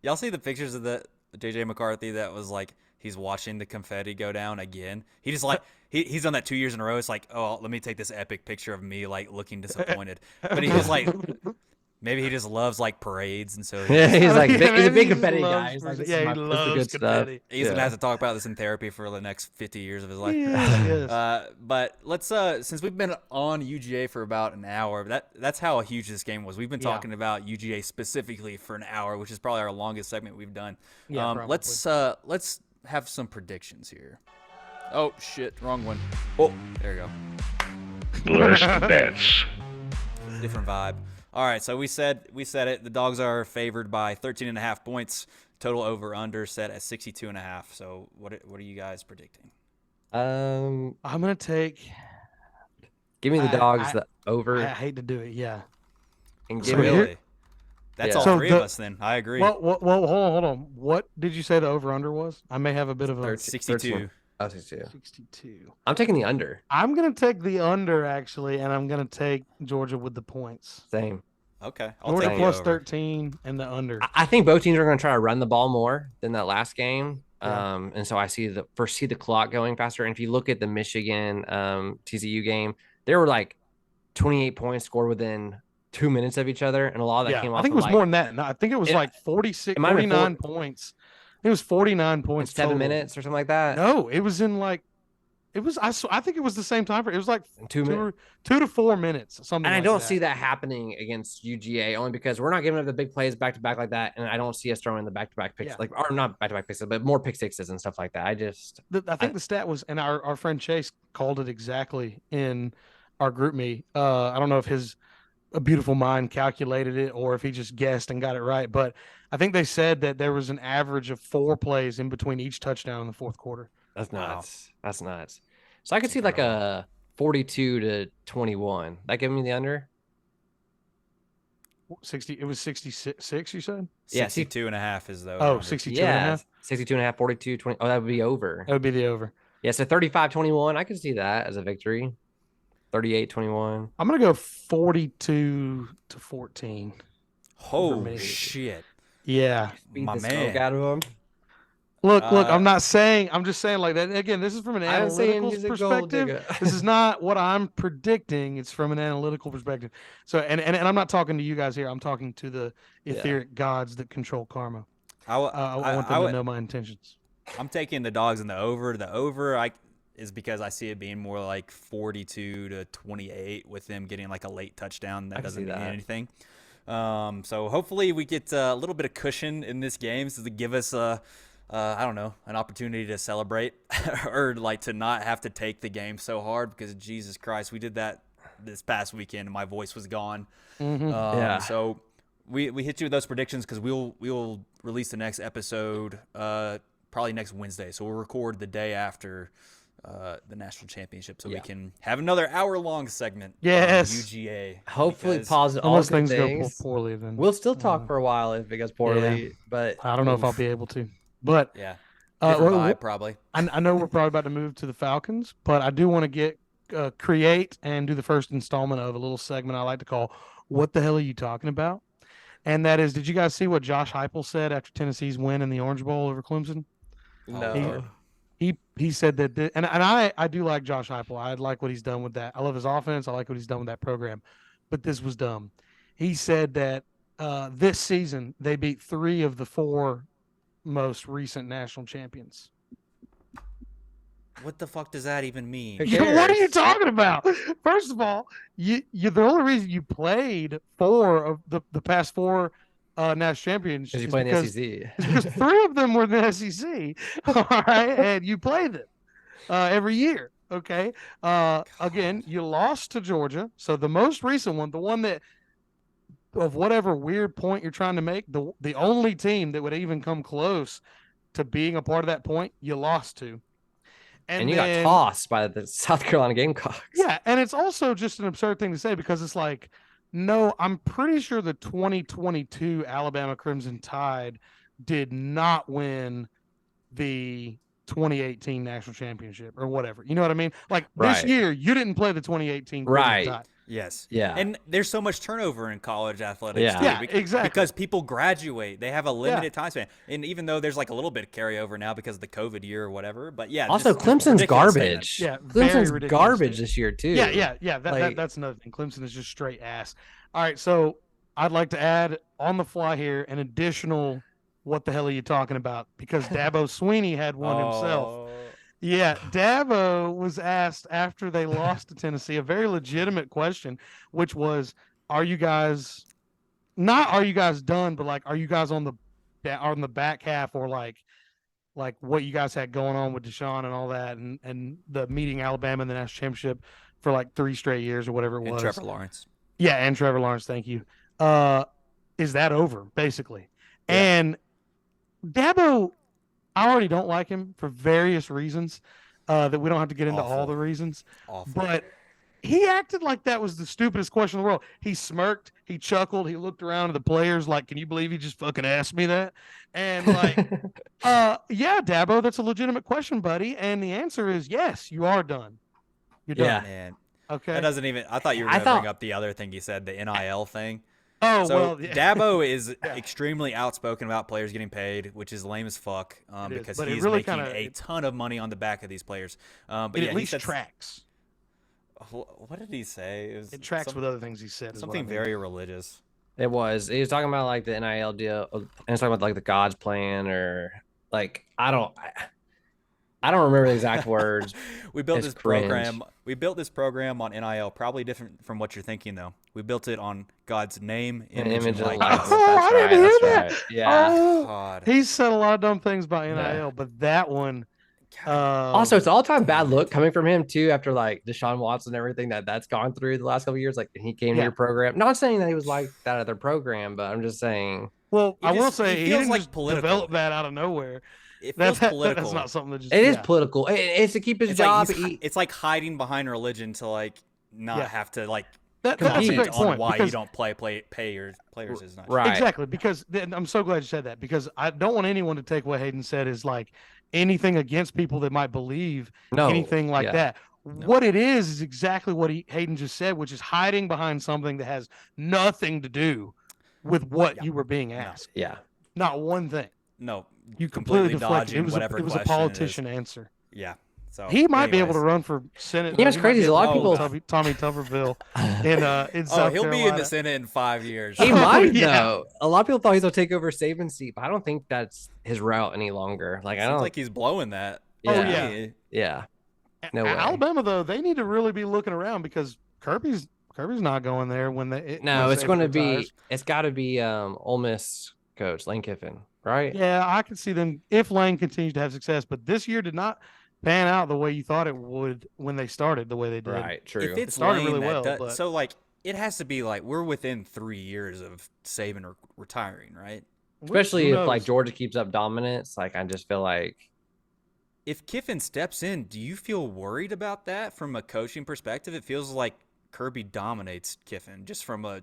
Y'all see the pictures of the J.J. McCarthy that was like he's watching the confetti go down again? He just like he's done that 2 years in a row. It's like, oh, let me take this epic picture of me like looking disappointed. But he just like maybe he just loves like parades, and so he's like he's a big confetti guy. He's like, he loves good confetti. stuff. He's gonna have to talk about this in therapy for the next 50 years of his life. Yes. But let's since we've been on UGA for about an hour, that's how huge this game was. We've been talking about UGA specifically for an hour, which is probably our longest segment we've done. Yeah, let's have some predictions here. Oh shit, wrong one. Oh, there you go. Blursed Bets. Different vibe. All right, so we said it. The Dogs are favored by 13.5 points. Total over under set at 62.5. So what are you guys predicting? I'm gonna take. Give me the Dogs the over. I hate to do it. Yeah. And So give me really, that's all three of us. Then I agree. Well, hold on. What did you say the over under was? I may have a bit of a 62. Oh, 62. 62. I'm taking the under. I'm gonna take the under actually, and I'm gonna take Georgia with the points. Same. Okay, I'll Georgia take plus the over. 13 and the under. I think both teams are going to try to run the ball more than that last game. And so I see the clock going faster. And if you look at the Michigan TCU game, there were like 28 points scored within 2 minutes of each other, and a lot of that came off. I think it was more than that. No, I think it was like 49 points. It was 49 points. 7 minutes or something like that. No, it was in like. It was. I think it was the same time. It was like 2 minutes. 2 to 4 minutes. Something. And I like don't that. see that happening against UGA only because we're not giving up the big plays back to back like that, and I don't see us throwing the back to back picks or not back to back picks, but more pick sixes and stuff like that. I think the stat was, and our friend Chase called it exactly in our group meet. I don't know if his a beautiful mind calculated it or if he just guessed and got it right, but I think they said that there was an average of 4 plays in between each touchdown in the fourth quarter. That's nuts. Wow. That's nuts. So I could see like a 42-21. That give me the under? 60. It was 66, you said? Yeah, 62.5 is the over. Oh, 62.5? 62.5, 42, 20. Oh, that would be over. That would be the over. Yeah, so 35-21. I could see that as a victory. 38-21. I'm going to go 42-14. Holy shit. Yeah. Beat my man. Out of him. Look, I'm not saying, I'm just saying like that. Again, this is from an analytical perspective. This is not what I'm predicting. It's from an analytical perspective. So, and I'm not talking to you guys here. I'm talking to the etheric gods that control karma. I want them to know my intentions. I'm taking the Dogs in the over. The over is because I see it being more like 42-28 with them getting like a late touchdown. That doesn't mean anything. So hopefully we get a little bit of cushion in this game to give us I don't know, an opportunity to celebrate or like to not have to take the game so hard because Jesus Christ, we did that this past weekend and my voice was gone. Mm-hmm. So we hit you with those predictions because we'll release the next episode probably next Wednesday. So we'll record the day after the national championship, so we can have another hour-long segment. Yes. On UGA. Hopefully, positive. Unless things go poorly, then we'll still talk for a while if it goes poorly. But I don't know if I'll be able to. But yeah, vibe, probably. I know we're probably about to move to the Falcons, but I do want to create and do the first installment of a little segment I like to call "What the hell are you talking about?" And that is, did you guys see what Josh Heupel said after Tennessee's win in the Orange Bowl over Clemson? No. He said that, and I do like Josh Heupel. I like what he's done with that. I love his offense. I like what he's done with that program. But this was dumb. He said that this season they beat 3 of the 4 most recent national champions. What the fuck does that even mean? What are you talking about? First of all, you the only reason you played 4 of the past 4 national championships because you play in the SEC. Because 3 of them were in the SEC. All right, and you play them every year. Okay. Again, you lost to Georgia. So the most recent one, the one that, of whatever weird point you're trying to make, the only team that would even come close to being a part of that point, you lost to. And you got tossed by the South Carolina Gamecocks. Yeah, and it's also just an absurd thing to say because it's like, no, I'm pretty sure the 2022 Alabama Crimson Tide did not win the 2018 national championship or whatever. You know what I mean? Like this year, you didn't play the 2018 Crimson Tide. Yes. Yeah. And there's so much turnover in college athletics. Yeah. Too, exactly. Because people graduate. They have a limited time span. And even though there's like a little bit of carryover now because of the COVID year or whatever. But yeah. Also, Clemson's garbage. Yeah. Clemson's garbage this year, too. Yeah. That's another thing. Clemson is just straight ass. All right. So I'd like to add on the fly here an additional what the hell are you talking about? Because Dabo Sweeney had one himself. Yeah, Dabo was asked after they lost to Tennessee a very legitimate question, which was, are you guys done, but like, are you guys on the back half, or like what you guys had going on with Deshaun and all that, and the meeting Alabama in the national championship for like 3 straight years or whatever it was. And Trevor Lawrence. Yeah, and Trevor Lawrence, thank you. Is that over, basically? Yeah. And Dabo, I already don't like him for various reasons that we don't have to get into all the reasons. But he acted like that was the stupidest question in the world. He smirked, he chuckled, he looked around at the players like, can you believe he just fucking asked me that? And like, yeah, Dabo, that's a legitimate question, buddy. And the answer is yes, you are done. You're done. Yeah, man. Okay. That doesn't even, I thought you were going to bring up the other thing you said, the NIL thing. Oh, so well, yeah. Dabo is extremely outspoken about players getting paid, which is lame as fuck because he's really making a ton of money on the back of these players. But it at least tracks. What did he say? It tracks with other things he said. Something very religious. It was. He was talking about like the NIL deal, and he's talking about like the God's plan, or like I don't remember the exact words. We built this program. We built this program on NIL, probably different from what you're thinking, though. We built it on God's name, image and likeness. I didn't hear that. Right. Yeah. Oh, God. He said a lot of dumb things about NIL, but that one. Also, it's all-time bad look coming from him too. After like Deshaun Watson and everything that's gone through the last couple of years, like he came to your program. Not saying that he was like that at their program, but I'm just saying. Well, I will say he didn't like develop that out of nowhere. It feels political. That's not something that just. It is political. It's to keep his job. It's like hiding behind religion to like not have to like compete on why you don't pay your players as much. Right. Exactly, because I'm so glad you said that, because I don't want anyone to take what Hayden said as like anything against people that might believe anything like that. No. What it is exactly what Hayden just said, which is hiding behind something that has nothing to do with what you were being asked. Yeah. Not one thing. No. You completely deflected. It was a politician answer. Yeah. So he might be able to run for Senate. You know, it's crazy. A lot of people. Tommy Tuberville in South he'll Carolina. be in the Senate in 5 years. He might though. A lot of people thought he's gonna take over Saban's seat, but I don't think that's his route any longer. Like I don't like he's blowing that. Yeah. Yeah. No way. Alabama though, they need to really be looking around, because Kirby's not going there when they. It's going to be. It's got to be Ole Miss coach Lane Kiffin, right? Yeah, I can see them if Lane continues to have success, but this year did not pan out the way you thought it would when they started the way they did. Right, true. If it started Lane really well. So like it has to be like we're within 3 years of Saban retiring, right? Especially if like Georgia keeps up dominance. Like I just feel like if Kiffin steps in, do you feel worried about that from a coaching perspective? It feels like Kirby dominates Kiffin just from a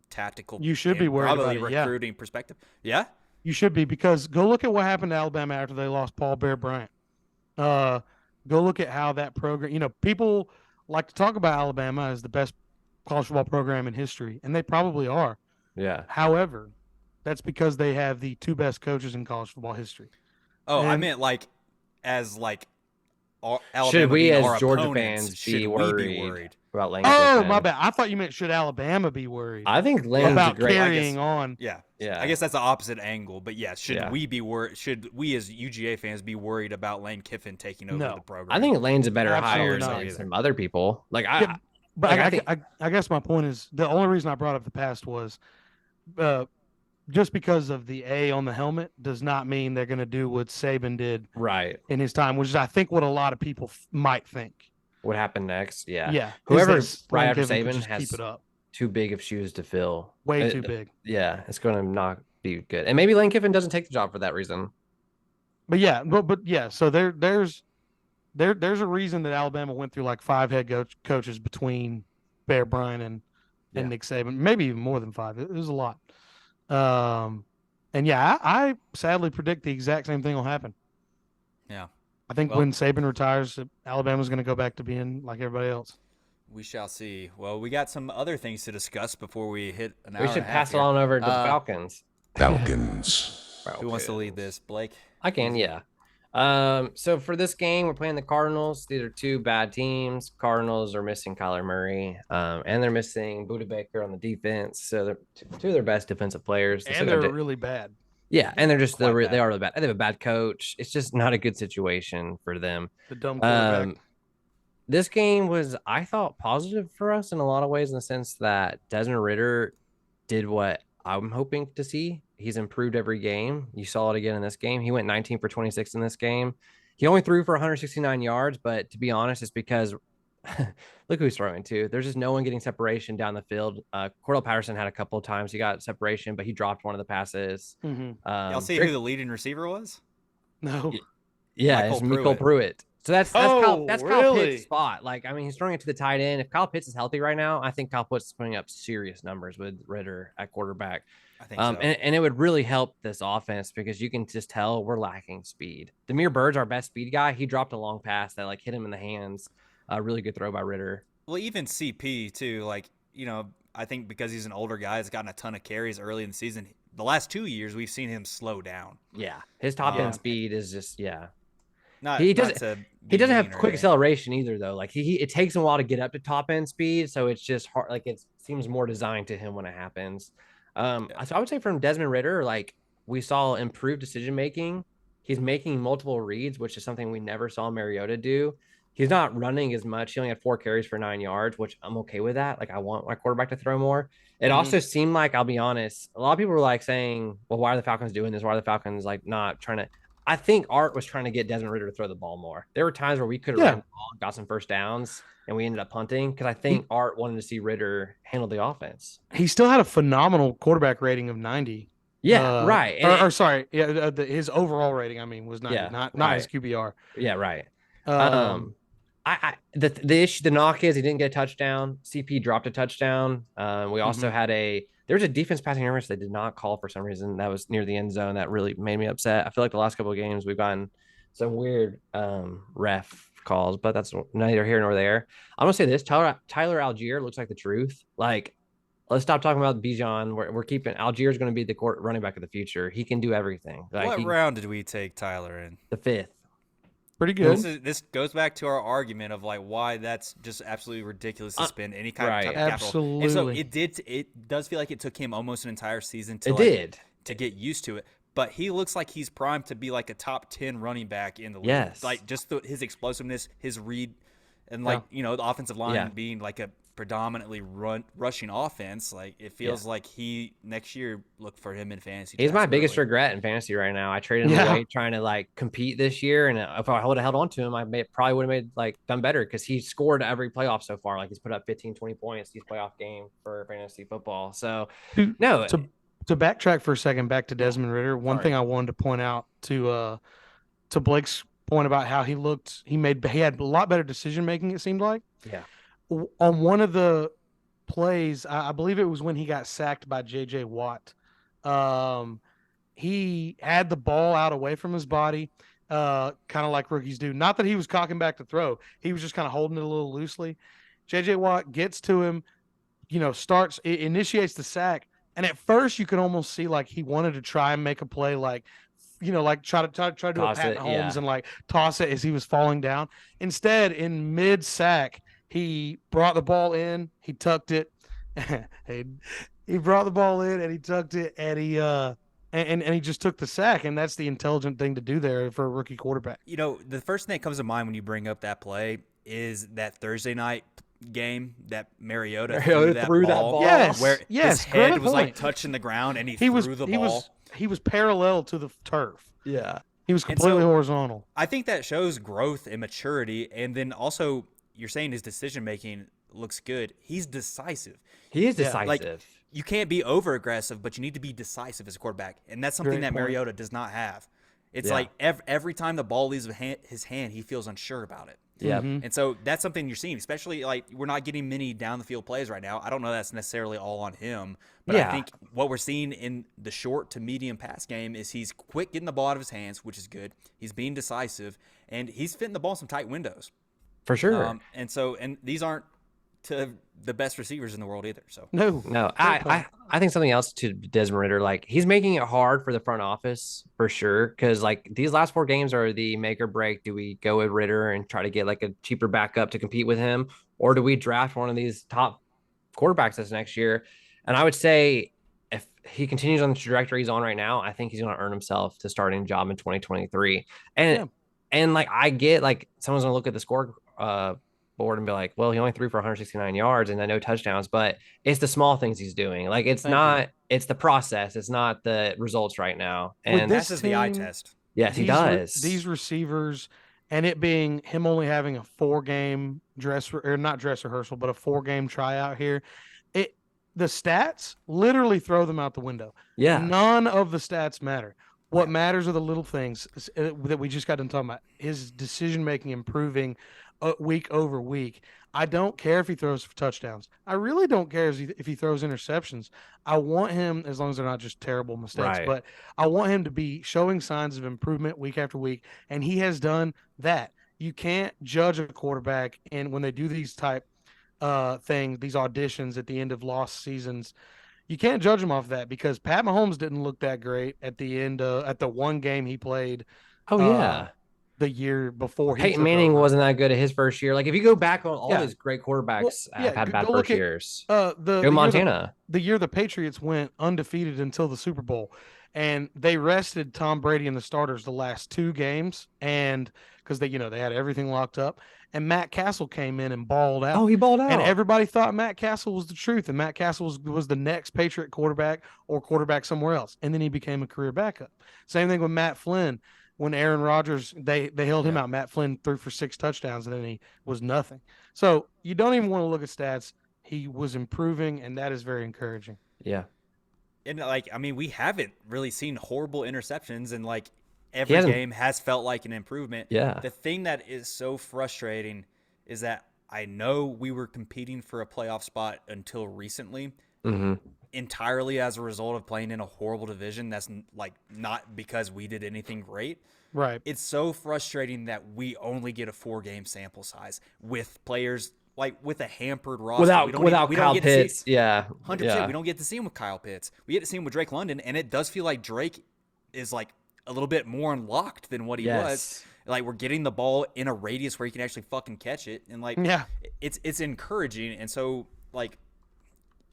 tactical. You should be worried about it, recruiting perspective. Yeah, you should be, because go look at what happened to Alabama after they lost Paul Bear Bryant. Go look at how that program. You know, people like to talk about Alabama as the best college football program in history, and they probably are. Yeah. However, that's because they have the 2 best coaches in college football history. Oh, I meant like as like Alabama should we as our Georgia opponents, fans be worried about Lane Oh, Kiffin? my bad. I thought you meant should Alabama be worried. I think Lane's about a great carrying on. Yeah. I guess that's the opposite angle, but yeah, we be worried? Should we as UGA fans be worried about Lane Kiffin taking over the program? I think Lane's a better Absolutely hire than some other people. Like I guess my point is the only reason I brought up the past was just because of the A on the helmet does not mean they're going to do what Saban did in his time, which is I think what a lot of people might think. What happened next? Yeah. Yeah. Whoever's right after Saban Saban has keep it up. Too big of shoes to fill. Way too big. Yeah, it's going to not be good. And maybe Lane Kiffin doesn't take the job for that reason. But yeah, so there's a reason that Alabama went through like 5 head coaches between Bear Bryant and Nick Saban, maybe even more than 5. It was a lot. And yeah, I sadly predict the exact same thing will happen. Yeah. I think when Saban retires, Alabama's going to go back to being like everybody else. We shall see. Well, we got some other things to discuss before we hit an hour. We should pass it on over to the Falcons. Falcons. Who wants to lead this? Blake? I can, yeah. So for this game, we're playing the Cardinals. These are 2 bad teams. Cardinals are missing Kyler Murray, and they're missing Budda Baker on the defense. So they're 2 of their best defensive players. And they're really bad. Yeah, and they're they are really bad. They have a bad coach. It's just not a good situation for them. The dumb quarterback. This game was, I thought, positive for us in a lot of ways, in the sense that Desmond Ridder did what I'm hoping to see. He's improved every game. You saw it again in this game. He went 19 for 26 in this game. He only threw for 169 yards, but to be honest, it's because look who he's throwing to. There's just no one getting separation down the field. Cordell Patterson had a couple of times he got separation, but he dropped one of the passes. Y'all see who the leading receiver was? No. Yeah, it's Michael Pruitt. So that's Kyle Pitts' spot. Like, I mean, he's throwing it to the tight end. If Kyle Pitts is healthy right now, I think Kyle Pitts is putting up serious numbers with Ridder at quarterback. I think so. And it would really help this offense because you can just tell we're lacking speed. Demir Bird's our best speed guy. He dropped a long pass that like hit him in the hands. A really good throw by Ridder. Well, even CP too. Like, you know, I think because he's an older guy, has gotten a ton of carries early in the season. The last 2 years, we've seen him slow down. Yeah, his top end speed is just He doesn't have quick acceleration either, though. Like it takes him a while to get up to top end speed, so it's just hard. Like it seems more designed to him when it happens. So I would say from Desmond Ridder, like we saw improved decision making. He's making multiple reads, which is something we never saw Mariota do. He's not running as much. He only had 4 carries for 9 yards, which I'm okay with that. Like I want my quarterback to throw more. It also seemed like, I'll be honest, a lot of people were like saying, well, why are the Falcons doing this? Why are the Falcons like not trying to? I think Art was trying to get Desmond Ridder to throw the ball more. There were times where we could have ran the ball, got some first downs, and we ended up punting because I think Art wanted to see Ridder handle the offense. He still had a phenomenal quarterback rating of 90. Yeah, right. His overall rating, I mean, was 90, not his QBR. Yeah, right. The knock is he didn't get a touchdown. CP dropped a touchdown. We also had there was a defense passing interference they did not call for some reason. That was near the end zone. That really made me upset. I feel like the last couple of games we've gotten some weird ref calls, but that's neither here nor there. I'm gonna say this: Tyler Algier looks like the truth. Like, let's stop talking about Bijan. We're keeping Algier's going to be the running back of the future. He can do everything. Like, what round did we take Tyler in? The 5th. Pretty good. This goes back to our argument of like why that's just absolutely ridiculous to spend any kind of capital. Absolutely. And so it does feel like it took him almost an entire season to get used to it. But he looks like he's primed to be like a top 10 running back in the league. Yes. Like just his explosiveness, his read, and the offensive line being like a predominantly rushing offense, like it feels like he next year look for him in fantasy. He's my biggest regret in fantasy right now. I traded him away trying to like compete this year, and if I would have held on to him, probably would have made like done better because he scored every playoff so far. Like he's put up 15, 20 points these playoff game for fantasy football. So no, to backtrack for a second back to Desmond Ridder, one thing I wanted to point out to Blake's point about how he looked, he had a lot better decision making, it seemed like. Yeah. On one of the plays, I believe it was when he got sacked by JJ Watt. He had the ball out away from his body, kind of like rookies do. Not that he was cocking back to throw. He was just kind of holding it a little loosely. JJ Watt gets to him, initiates the sack. And at first, you could almost see like he wanted to try and make a play, like try to do a Pat Mahomes and like toss it as he was falling down. Instead, in mid sack, he brought the ball in, he tucked it, he brought the ball in and he tucked it, and he and he just took the sack, and that's the intelligent thing to do there for a rookie quarterback. The first thing that comes to mind when you bring up that play is that Thursday night game that Mariota threw that ball. Yes, where his head was like touching the ground and he threw the ball. He was parallel to the turf. Yeah. He was completely horizontal. I think that shows growth and maturity, and then also you're saying his decision making looks good. He's decisive. He is decisive. Like, you can't be over aggressive, but you need to be decisive as a quarterback, and that's something that Mariota does not have. It's like every time the ball leaves his hand, he feels unsure about it. Yeah. And so that's something you're seeing, especially like we're not getting many down the field plays right now. I don't know that's necessarily all on him, but I think what we're seeing in the short to medium pass game is he's quick getting the ball out of his hands, which is good. He's being decisive, and he's fitting the ball in some tight windows. For sure. And these aren't to the best receivers in the world either. So no. I think something else to Desmond Ridder, like he's making it hard for the front office for sure. Cause like these last 4 games are the make or break. Do we go with Ridder and try to get like a cheaper backup to compete with him? Or do we draft one of these top quarterbacks this next year? And I would say if he continues on the trajectory he's on right now, I think he's going to earn himself to starting job in 2023. And like, I get like someone's going to look at the score, board and be like, well, he only threw for 169 yards and no touchdowns, but it's the small things he's doing. Like it's it's the process. It's not the results right now. And this is the eye test. Yes, he does. These receivers, and it being him only having a 4-game not dress rehearsal, but a 4-game tryout here. The stats literally throw them out the window. Yeah. None of the stats matter. What matters are the little things that we just got done talking about. His decision-making improving week over week. I don't care if he throws for touchdowns. I really don't care if he throws interceptions. I want him, as long as they're not just terrible mistakes, but I want him to be showing signs of improvement week after week, and he has done that. You can't judge a quarterback, and when they do these type things, these auditions at the end of lost seasons, you can't judge him off that because Pat Mahomes didn't look that great at the end at the one game he played. The year before. Peyton Manning wasn't that good at his first year. Like if you go back on all these great quarterbacks have had bad first years. Montana. The year the Patriots went undefeated until the Super Bowl, and they rested Tom Brady and the starters the last 2 games, and because they had everything locked up, and Matt Castle came in and balled out. Oh, he balled out. And everybody thought Matt Castle was the truth, and Matt Castle was the next Patriot quarterback or quarterback somewhere else, and then he became a career backup. Same thing with Matt Flynn. When Aaron Rodgers, they held him out. Matt Flynn threw for 6 touchdowns, and then he was nothing. So you don't even want to look at stats. He was improving, and that is very encouraging. Yeah. And, we haven't really seen horrible interceptions, and, every game has felt like an improvement. Yeah. The thing that is so frustrating is that I know we were competing for a playoff spot until recently. Mm-hmm. Entirely as a result of playing in a horrible division. That's not because we did anything great. Right. It's so frustrating that we only get a 4-game sample size with players with a hampered roster. Without Kyle Pitts. 100%. Yeah. We don't get to see him with Kyle Pitts. We get to see him with Drake London, and it does feel like Drake is a little bit more unlocked than what he was. We're getting the ball in a radius where he can actually fucking catch it. And it's encouraging. And so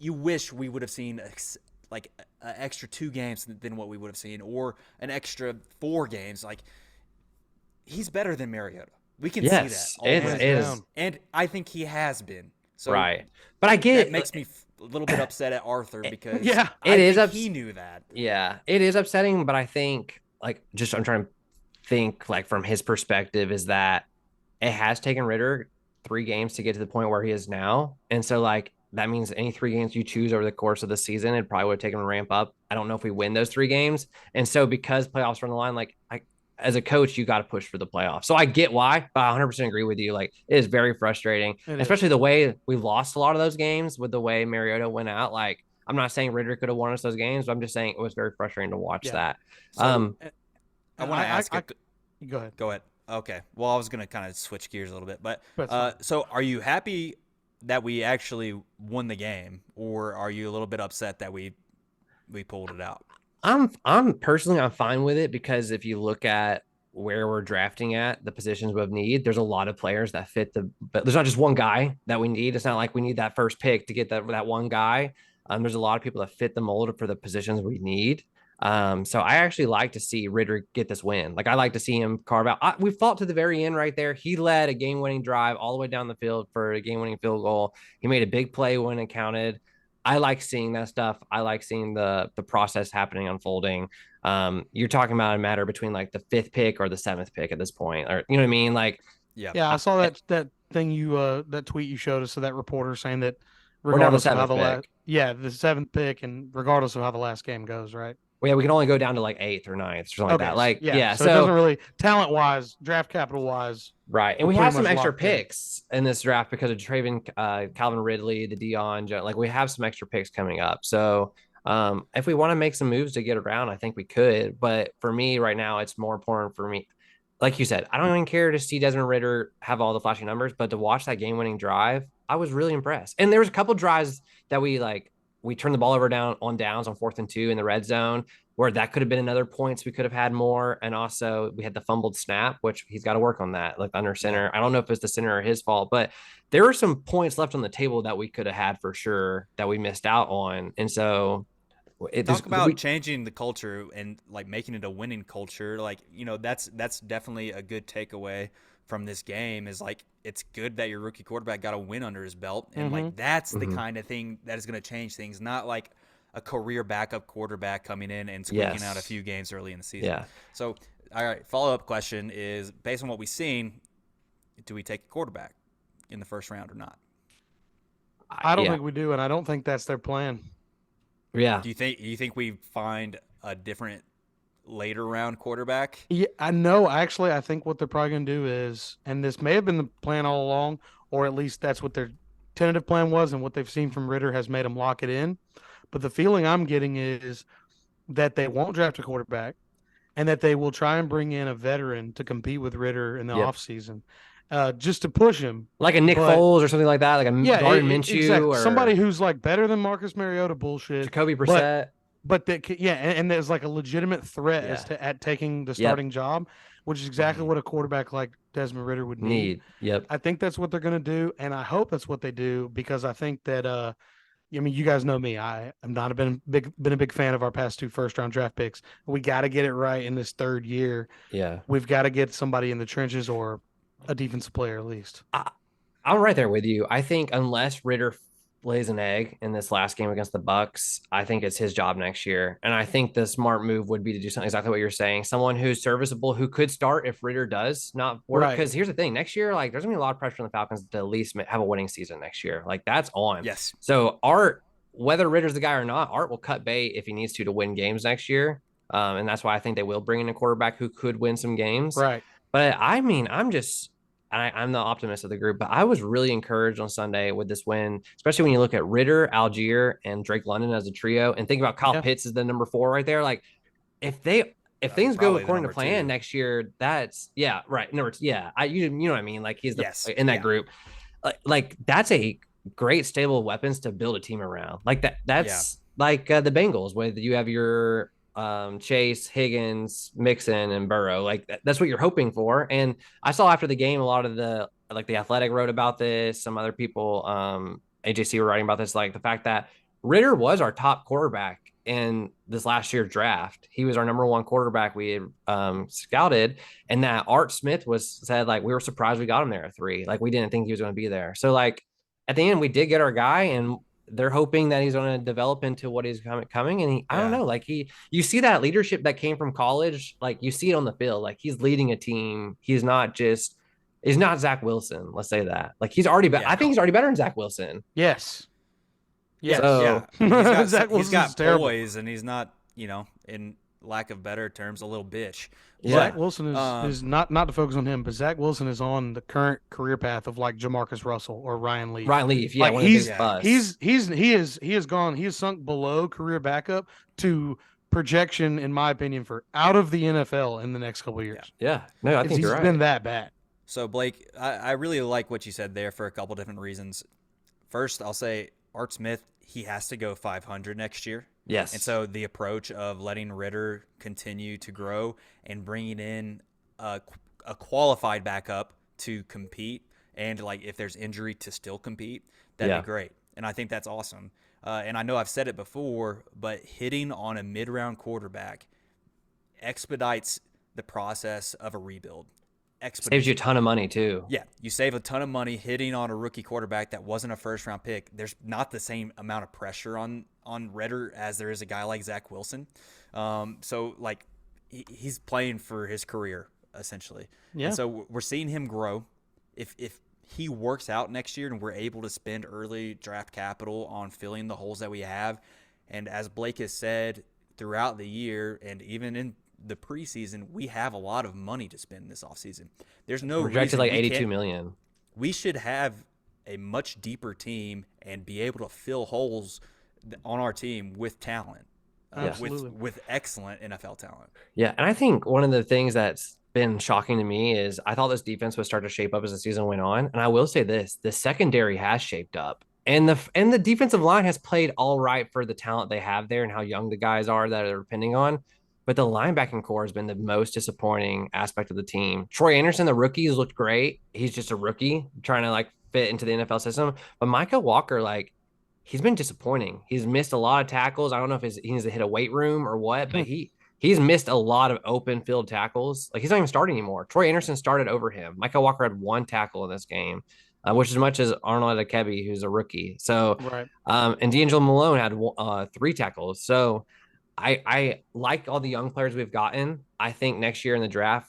you wish we would have seen an extra 2 games than what we would have seen, or an extra 4 games. He's better than Mariota. We can see that. It is. And I think he has been. So Right. But I that get makes me a little bit upset at Arthur because Yeah. I think he knew that. Yeah, it is upsetting, but I think like just I'm trying to think like from his perspective is that it has taken Ritter 3 games to get to the point where he is now. And so like that means any 3 games you choose over the course of the season, it probably would have taken him to ramp up. I don't know if we win those 3 games. And so because playoffs are on the line, like as a coach, you got to push for the playoffs. So I get why, but I 100% agree with you. Like it is very frustrating, It especially is. the way we lost a lot of those games with the way Mariota went out. Like I'm not saying Ritter could have won us those games, but I'm just saying it was very frustrating to watch Yeah. that. So And I want to ask. go ahead. Go ahead. Okay. Well, I was gonna kind of switch gears a little bit, but That's fine. so are you happy that we actually won the game, or are you a little bit upset that we pulled it out? I'm personally I'm fine with it because if you look at where we're drafting at the positions we need, there's a lot of players that fit but there's not just one guy that we need. It's not like we need that first pick to get that one guy. There's a lot of people that fit the mold for the positions we need. So I actually like to see Ritter get this win. Like I like to see him carve out. We fought to the very end right there. He led a game-winning drive all the way down the field for a game-winning field goal. He made a big play when it counted. I like seeing that stuff. I like seeing the process happening, unfolding. You're talking about a matter between like the 5th pick or the 7th pick at this point, or you know what I mean? Like, Yeah, I saw that thing that tweet you showed us of that reporter saying that we're down to regardless of how 7th the pick. the 7th pick, and regardless of how the last game goes, right? Well, yeah, we can only go down to like 8th or 9th or something like that. Like, yeah, so it doesn't really talent wise, draft capital wise, right. And we have some extra in. picks in this draft because of Traven, Calvin Ridley, the Dion. Like we have some extra picks coming up. So if we want to make some moves to get around, I think we could. But for me right now, it's more important for me. Like you said, I don't even care to see Desmond Ritter have all the flashy numbers, but to watch that game-winning drive, I was really impressed. And there was a couple drives that we turned the ball over down on downs on 4th and 2 in the red zone where that could have been another points we could have had more. And also we had the fumbled snap, which he's got to work on that, like under center. I don't know if it's the center or his fault, but there were some points left on the table that we could have had for sure that we missed out on. And so talk about changing the culture and like making it a winning culture. Like, that's definitely a good takeaway from this game is like, it's good that your rookie quarterback got a win under his belt. And like, that's the kind of thing that is going to change things, not like a career backup quarterback coming in and squeaking out a few games early in the season. Yeah. So, all right, follow-up question is, based on what we've seen, do we take a quarterback in the first round or not? I don't think we do, and I don't think that's their plan. Yeah. Do you think we find a different later round quarterback? Yeah, I know. Actually, I think what they're probably going to do is, and this may have been the plan all along, or at least that's what their tentative plan was, and what they've seen from Ritter has made them lock it in. But the feeling I'm getting is that they won't draft a quarterback and that they will try and bring in a veteran to compete with Ritter in the offseason, just to push him. Like a Nick Foles or something like that, like a Gardner Minshew. Exactly. Or somebody who's like better than Marcus Mariota bullshit. Jacoby Brissett. But and there's like a legitimate threat at taking the starting job, which is exactly what a quarterback like Desmond Ritter would need. Yep. I think that's what they're going to do, and I hope that's what they do because I think that I mean, you guys know me. I am not been a big fan of our past 2 first-round draft picks. We got to get it right in this 3rd year. Yeah, we've got to get somebody in the trenches or a defensive player at least. I'm right there with you. I think unless Ritter lays an egg in this last game against the Bucks, I think it's his job next year. And I think the smart move would be to do something exactly what you're saying. Someone who's serviceable, who could start if Ritter does not work. Because here's the thing, next year, like there's gonna be a lot of pressure on the Falcons to at least have a winning season next year. Like that's on. Yes. So Art, whether Ritter's the guy or not, Art will cut bait if he needs to win games next year. And that's why I think they will bring in a quarterback who could win some games. Right. But I mean, I'm the optimist of the group, but I was really encouraged on Sunday with this win, especially when you look at Ritter, Algier, and Drake London as a trio, and think about Kyle Pitts as the number 4 right there. Like, if things go according to plan next year, that's right. You know what I mean? Like he's in that group. Like that's a great stable of weapons to build a team around. Like that's like the Bengals, where you have your Chase, Higgins, Mixon, and Burrow. Like that's what you're hoping for. And I saw after the game a lot of the Athletic wrote about this. Some other people, AJC were writing about this, like the fact that Ritter was our top quarterback in this last year's draft. He was our number 1 quarterback we had scouted, and that Art Smith said like we were surprised we got him there at 3. Like we didn't think he was going to be there. So like at the end we did get our guy, and they're hoping that he's going to develop into what he's coming. And I don't Yeah. know, like you see that leadership that came from college, like you see it on the field, like he's leading a team. He's not Zach Wilson. Let's say that. Like he's already better. I Yeah. think he's already better than Zach Wilson. Yes. Yeah. So, yeah. Zach He's got terrible. poise, and he's not, in lack of better terms, a little bitch. yeah. Zach Wilson is not to focus on him, but Zach Wilson is on the current career path of like Jamarcus Russell or Ryan Leaf. Ryan Leaf, yeah, like one of the biggest busts. He has sunk below career backup to projection, in my opinion, for out of the NFL in the next couple of years. Yeah. No, I think he's you're right. been that bad. So Blake, I really like what you said there for a couple different reasons. First, I'll say Art Smith, he has to go 500 next year. Yes. And so the approach of letting Ritter continue to grow and bringing in a qualified backup to compete, and like if there's injury to still compete, that'd be great. And I think that's awesome. And I know I've said it before, but hitting on a mid-round quarterback expedites the process of a rebuild. Saves you a ton of money too. Yeah, you save a ton of money hitting on a rookie quarterback that wasn't a first-round pick. There's not the same amount of pressure on Ritter as there is a guy like Zach Wilson. So like he's playing for his career essentially. Yeah. And so we're seeing him grow. If he works out next year and we're able to spend early draft capital on filling the holes that we have, and as Blake has said throughout the year and even in the preseason, we have a lot of money to spend this offseason. There's no projected reason like 82 million. We should have a much deeper team and be able to fill holes on our team with talent, with excellent NFL talent. Yeah, and I think one of the things that's been shocking to me is I thought this defense would start to shape up as the season went on, and I will say this: the secondary has shaped up, and the defensive line has played all right for the talent they have there and how young the guys are that are depending on. But the linebacking core has been the most disappointing aspect of the team. Troy Anderson, the rookie, has looked great. He's just a rookie trying to like fit into the NFL system. But Micah Walker, like, he's been disappointing. He's missed a lot of tackles. I don't know if he needs to hit a weight room or what, but he's missed a lot of open field tackles. Like, he's not even starting anymore. Troy Anderson started over him. Micah Walker had one tackle in this game, which is as much as Arnold Akebi, who's a rookie. So, and D'Angelo Malone had 3 tackles. So, I like all the young players we've gotten. I think next year in the draft,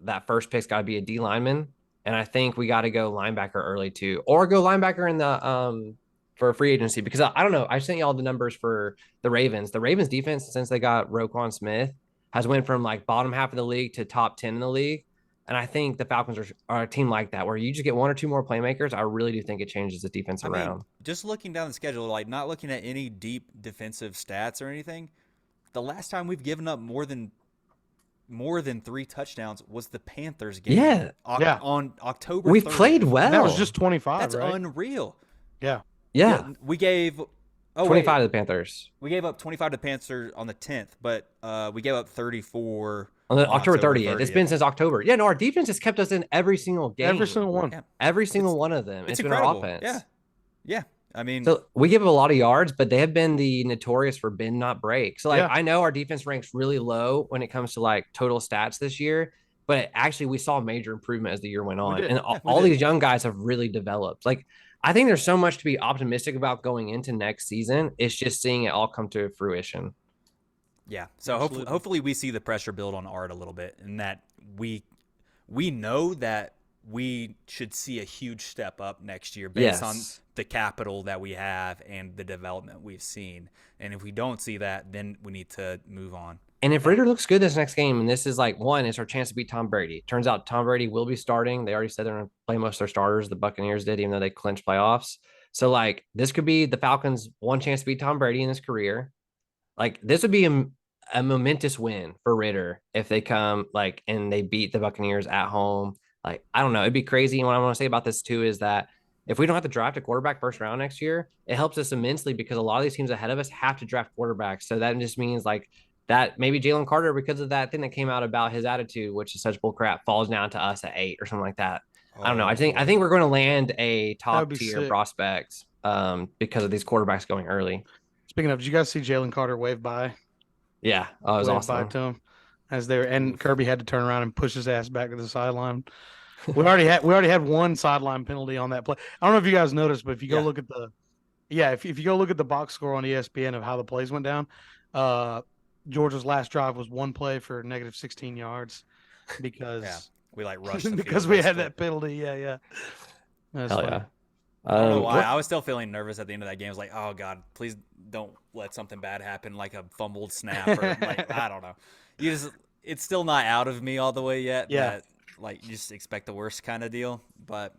that first pick's got to be a D lineman, and I think we got to go linebacker early too, or go linebacker in the for free agency, because I don't know. I sent you all the numbers for the Ravens. The Ravens defense, since they got Roquan Smith, has went from like bottom half of the league to top 10 in the league. And I think the Falcons are a team like that, where you just get 1 or 2 more playmakers. I really do think it changes the defense around. Mean, just looking down the schedule, like not looking at any deep defensive stats or anything. The last time we've given up more than 3 touchdowns was the Panthers game. Yeah. On October 30th. We've played well. That was just 25. That's right? Unreal. Yeah. We gave 25 to the Panthers. We gave up 25 to the Panthers on the 10th, but we gave up 34 on October 30th. It's been since October. Yeah, no, our defense has kept us in every single game. Every single one. Yeah. Every single one of them. It's been our offense. Yeah. Yeah. I mean, so we give up a lot of yards, but they have been the notorious for bend not break. So like, I know our defense ranks really low when it comes to like total stats this year, but actually we saw major improvement as the year went on, and all these young guys have really developed. Like, I think there's so much to be optimistic about going into next season. It's just seeing it all come to fruition. Yeah. So hopefully we see the pressure build on Art a little bit, and that we know that we should see a huge step up next year based on the capital that we have and the development we've seen. And if we don't see that, then we need to move on. And if Ritter looks good this next game, and this is like it's our chance to beat Tom Brady. Turns out Tom Brady will be starting. They already said they're going to play most of their starters. The Buccaneers did, even though they clinched playoffs. So like, this could be the Falcons' one chance to beat Tom Brady in his career. Like, this would be a momentous win for Ritter if they come like and they beat the Buccaneers at home. Like, I don't know. It'd be crazy. And what I want to say about this too is that if we don't have to draft a quarterback first round next year, it helps us immensely, because a lot of these teams ahead of us have to draft quarterbacks. So that just means like that maybe Jalen Carter, because of that thing that came out about his attitude, which is such bull crap, falls down to us at 8 or something like that. I don't know. I think we're going to land a top tier prospect because of these quarterbacks going early. Speaking of, did you guys see Jalen Carter wave by? Yeah, it was awesome. By to him as there, and Kirby had to turn around and push his ass back to the sideline. We already had one sideline penalty on that play. I don't know if you guys noticed, but if you go look at if you go look at the box score on ESPN of how the plays went down, Georgia's last drive was one play for negative 16 yards because we rushed the because field, we had that penalty. Yeah. That's Hell funny. yeah. I don't know why. I was still feeling nervous at the end of that game. I was like, oh God, please don't let something bad happen, like a fumbled snap or I don't know. It's still not out of me all the way yet. Yeah. That, you just expect the worst kind of deal. But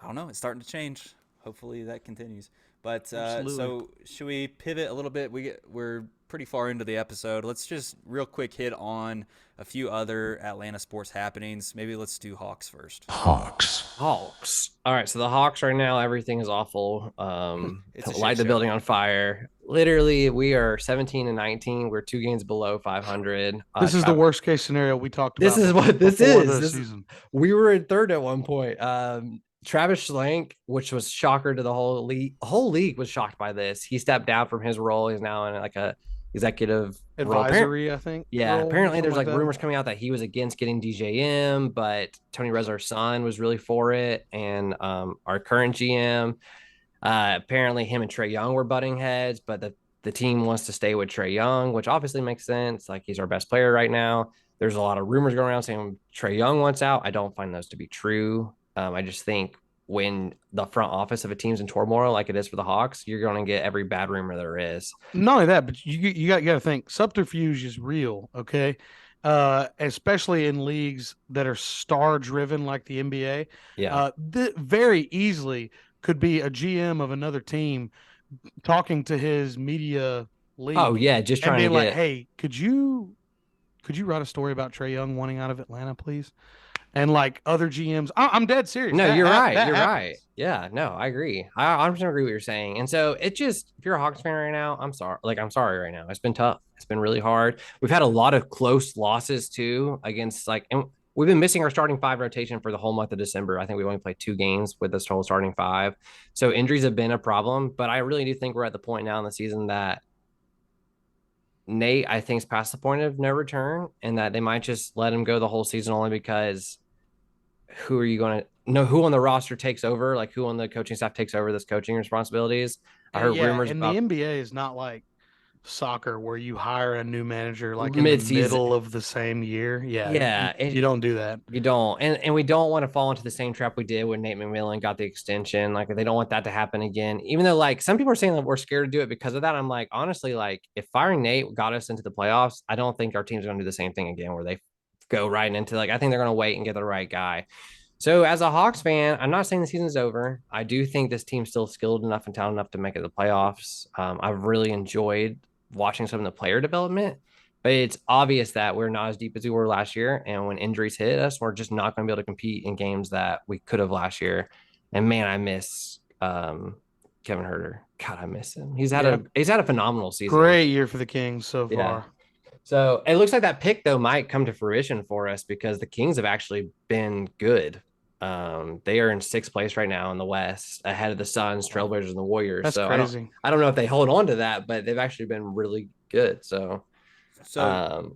I don't know. It's starting to change. Hopefully that continues. But so should we pivot a little bit? We're pretty far into the episode. Let's just real quick hit on a few other Atlanta sports happenings. Maybe let's do Hawks first. Hawks. All right, so the Hawks right now, everything is awful. Light the building on fire. Literally, we are 17-19. We're 2 games below 500. This is the worst case scenario we talked about. This is what this is. This season. We were in third at one point. Travis Schlenk, which was shocker to the whole league. Whole league was shocked by this. He stepped down from his role. He's now in like a executive advisory, I think. Yeah, apparently there's like rumors coming out that he was against getting DJM, but Tony Rezar's son was really for it, and our current GM, apparently him and Trae Young were butting heads, but the team wants to stay with Trae Young, which obviously makes sense. Like, he's our best player right now. There's a lot of rumors going around saying Trae Young wants out. I don't find those to be true. I just think when the front office of a team's in turmoil like it is for the Hawks, you're going to get every bad rumor there is. Not only that, but you got to think subterfuge is real, okay? Especially in leagues that are star driven like the NBA. Yeah. Very easily could be a GM of another team talking to his media league. Oh yeah, just trying to like, hey, could you write a story about Trae Young wanting out of Atlanta, please? And like other GMs, I'm dead serious. No, you're right. You're right. Yeah, no, I agree. I 100% agree with what you're saying. And so it just, if you're a Hawks fan right now, I'm sorry. Like, I'm sorry right now. It's been tough. It's been really hard. We've had a lot of close losses too against and we've been missing our starting 5 rotation for the whole month of December. I think we only played 2 games with this whole starting 5. So injuries have been a problem, but I really do think we're at the point now in the season that Nate, I think, is past the point of no return, and that they might just let him go the whole season only because who are you going to know who on the roster takes over, like who on the coaching staff takes over this coaching responsibilities. I heard rumors and about the NBA is not like soccer where you hire a new manager like in the middle of the same year. You don't do that. You don't, and we don't want to fall into the same trap we did when Nate McMillan got the extension. Like, they don't want that to happen again, even though like some people are saying that we're scared to do it because of that. I'm like, honestly, like, if firing Nate got us into the playoffs, I don't think our team's going to do the same thing again where they go right into, like, I think they're going to wait and get the right guy. So as a Hawks fan, I'm not saying the season's over. I do think this team's still skilled enough and talented enough to make it to the playoffs. I've really enjoyed watching some of the player development, but it's obvious that we're not as deep as we were last year. And when injuries hit us, we're just not going to be able to compete in games that we could have last year. And man, I miss Kevin Huerter. God, I miss him. He's had a phenomenal season. Great year for the Kings so far. Yeah. So it looks like that pick, though, might come to fruition for us because the Kings have actually been good. They are in 6th place right now in the West, ahead of the Suns, Trailblazers, and the Warriors. That's so crazy. I don't know if they hold on to that, but they've actually been really good. So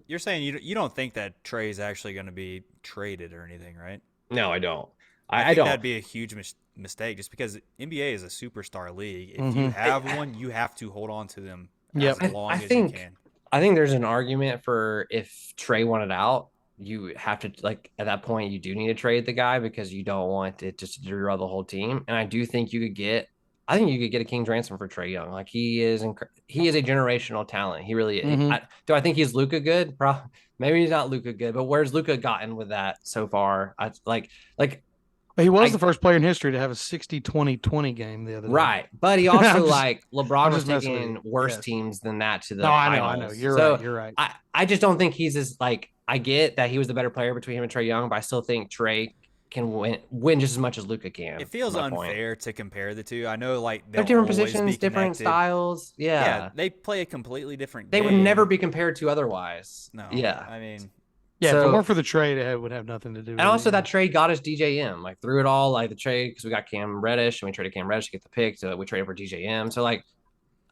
you're saying you don't think that Trae is actually going to be traded or anything, right? No, I don't. I think that'd be a huge mistake just because NBA is a superstar league. If you have one, you have to hold on to them as long as you can. I think there's an argument for if Trae wanted out, you have to, like, at that point, you do need to trade the guy because you don't want it just to derail the whole team. And I do think you could get a King's ransom for Trae Young. Like, he is a generational talent. He really is. Do I think he's Luka good? Maybe he's not Luka good, but where's Luka gotten with that so far? He was the first player in history to have a 60-20-20 game the other day. Right. But he also, LeBron was taking worse teams than that to the finals. I know. You're right. I just don't think he's as, like, I get that he was the better player between him and Trae Young, but I still think Trae can win just as much as Luka can. It feels unfair to compare the two. I know, like, they're different positions, different styles. Yeah, they play a completely different game. They would never be compared to otherwise. No. Yeah. I mean... Yeah, if it weren't for the trade, it would have nothing to do with it. And also that trade got us DJM, like, through it all, like the trade, because we got Cam Reddish and we traded Cam Reddish to get the pick, so we traded for DJM. So, like,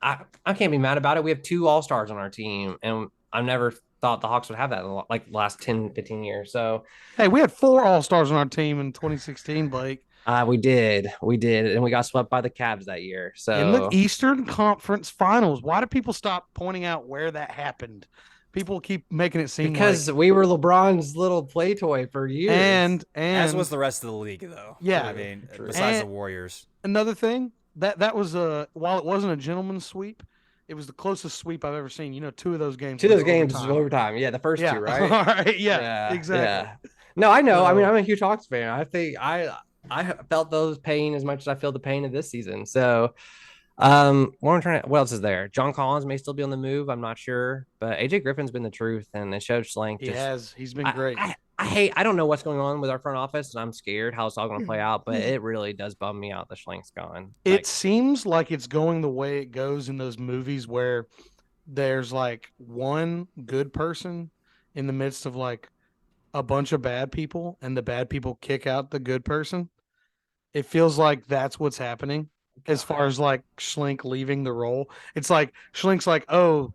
I can't be mad about it. We have 2 all-stars on our team, and I'm never thought the Hawks would have that in like the last 10, 15 years. So Hey, we had 4 All-Stars on our team in 2016, Blake. we did, and we got swept by the Cavs that year. In the So Eastern Conference Finals. Why do people stop pointing out where that happened? People keep making it seem because like we were LeBron's little play toy for years. and As was the rest of the league, though. Yeah. I mean, True. besides the And Warriors. another thing, that was while it wasn't a gentleman's sweep, it was the closest sweep I've ever seen. 2 of those games. Two of went those games is overtime. overtime. Yeah, the first Yeah. two, right? All right. Yeah. Yeah, Exactly. yeah. No, I know. I mean, So- I'm a huge Hawks fan. I think I felt those pain as much as I feel the pain of this season. So, what else is there? John Collins may still be on the move. I'm not sure, but AJ Griffin's been the truth, and it shows Schlenk. He has. He's been great. I don't know what's going on with our front office, and I'm scared how it's all going to play out. But it really does bum me out that Schlenk's gone. It seems like it's going the way it goes in those movies where there's like one good person in the midst of like a bunch of bad people, and the bad people kick out the good person. It feels like that's what's happening as far as like Schlink leaving the role. It's like Schlink's like, oh,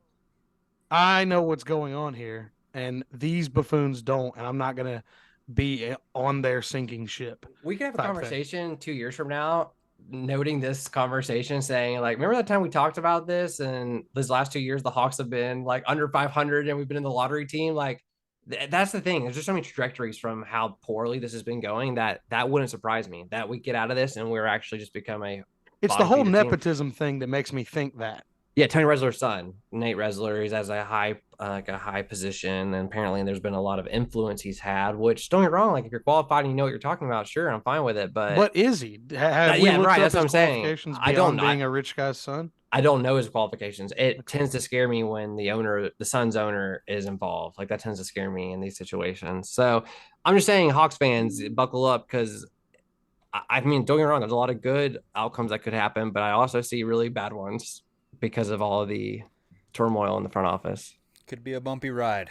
I know what's going on here, and these buffoons don't, and I'm not gonna be on their sinking ship. We could have a type thing. conversation 2 years from now, noting this conversation, saying like, remember that time we talked about this, and these last 2 years the Hawks have been like under 500, and we've been in the lottery team. Like, that's the thing. There's just so many trajectories from how poorly this has been going that wouldn't surprise me that we get out of this and we're actually just become a. It's the whole bottom-feeder team. nepotism thing that makes me think that. Yeah, Tony Resler's son, Nate Resler, he's has a high position, and apparently there's been a lot of influence he's had. Which, don't get me wrong, like if you're qualified and you know what you're talking about, sure, I'm fine with it. But what is he? Have we yeah, looked right. up That's what his I'm saying. qualifications I beyond don't being a rich guy's son? I don't know his qualifications. It tends to scare me when the son's owner is involved. Like that tends to scare me in these situations. So I'm just saying, Hawks fans, buckle up because I mean, don't get me wrong, there's a lot of good outcomes that could happen, but I also see really bad ones because of all of the turmoil in the front office. Could be a bumpy ride.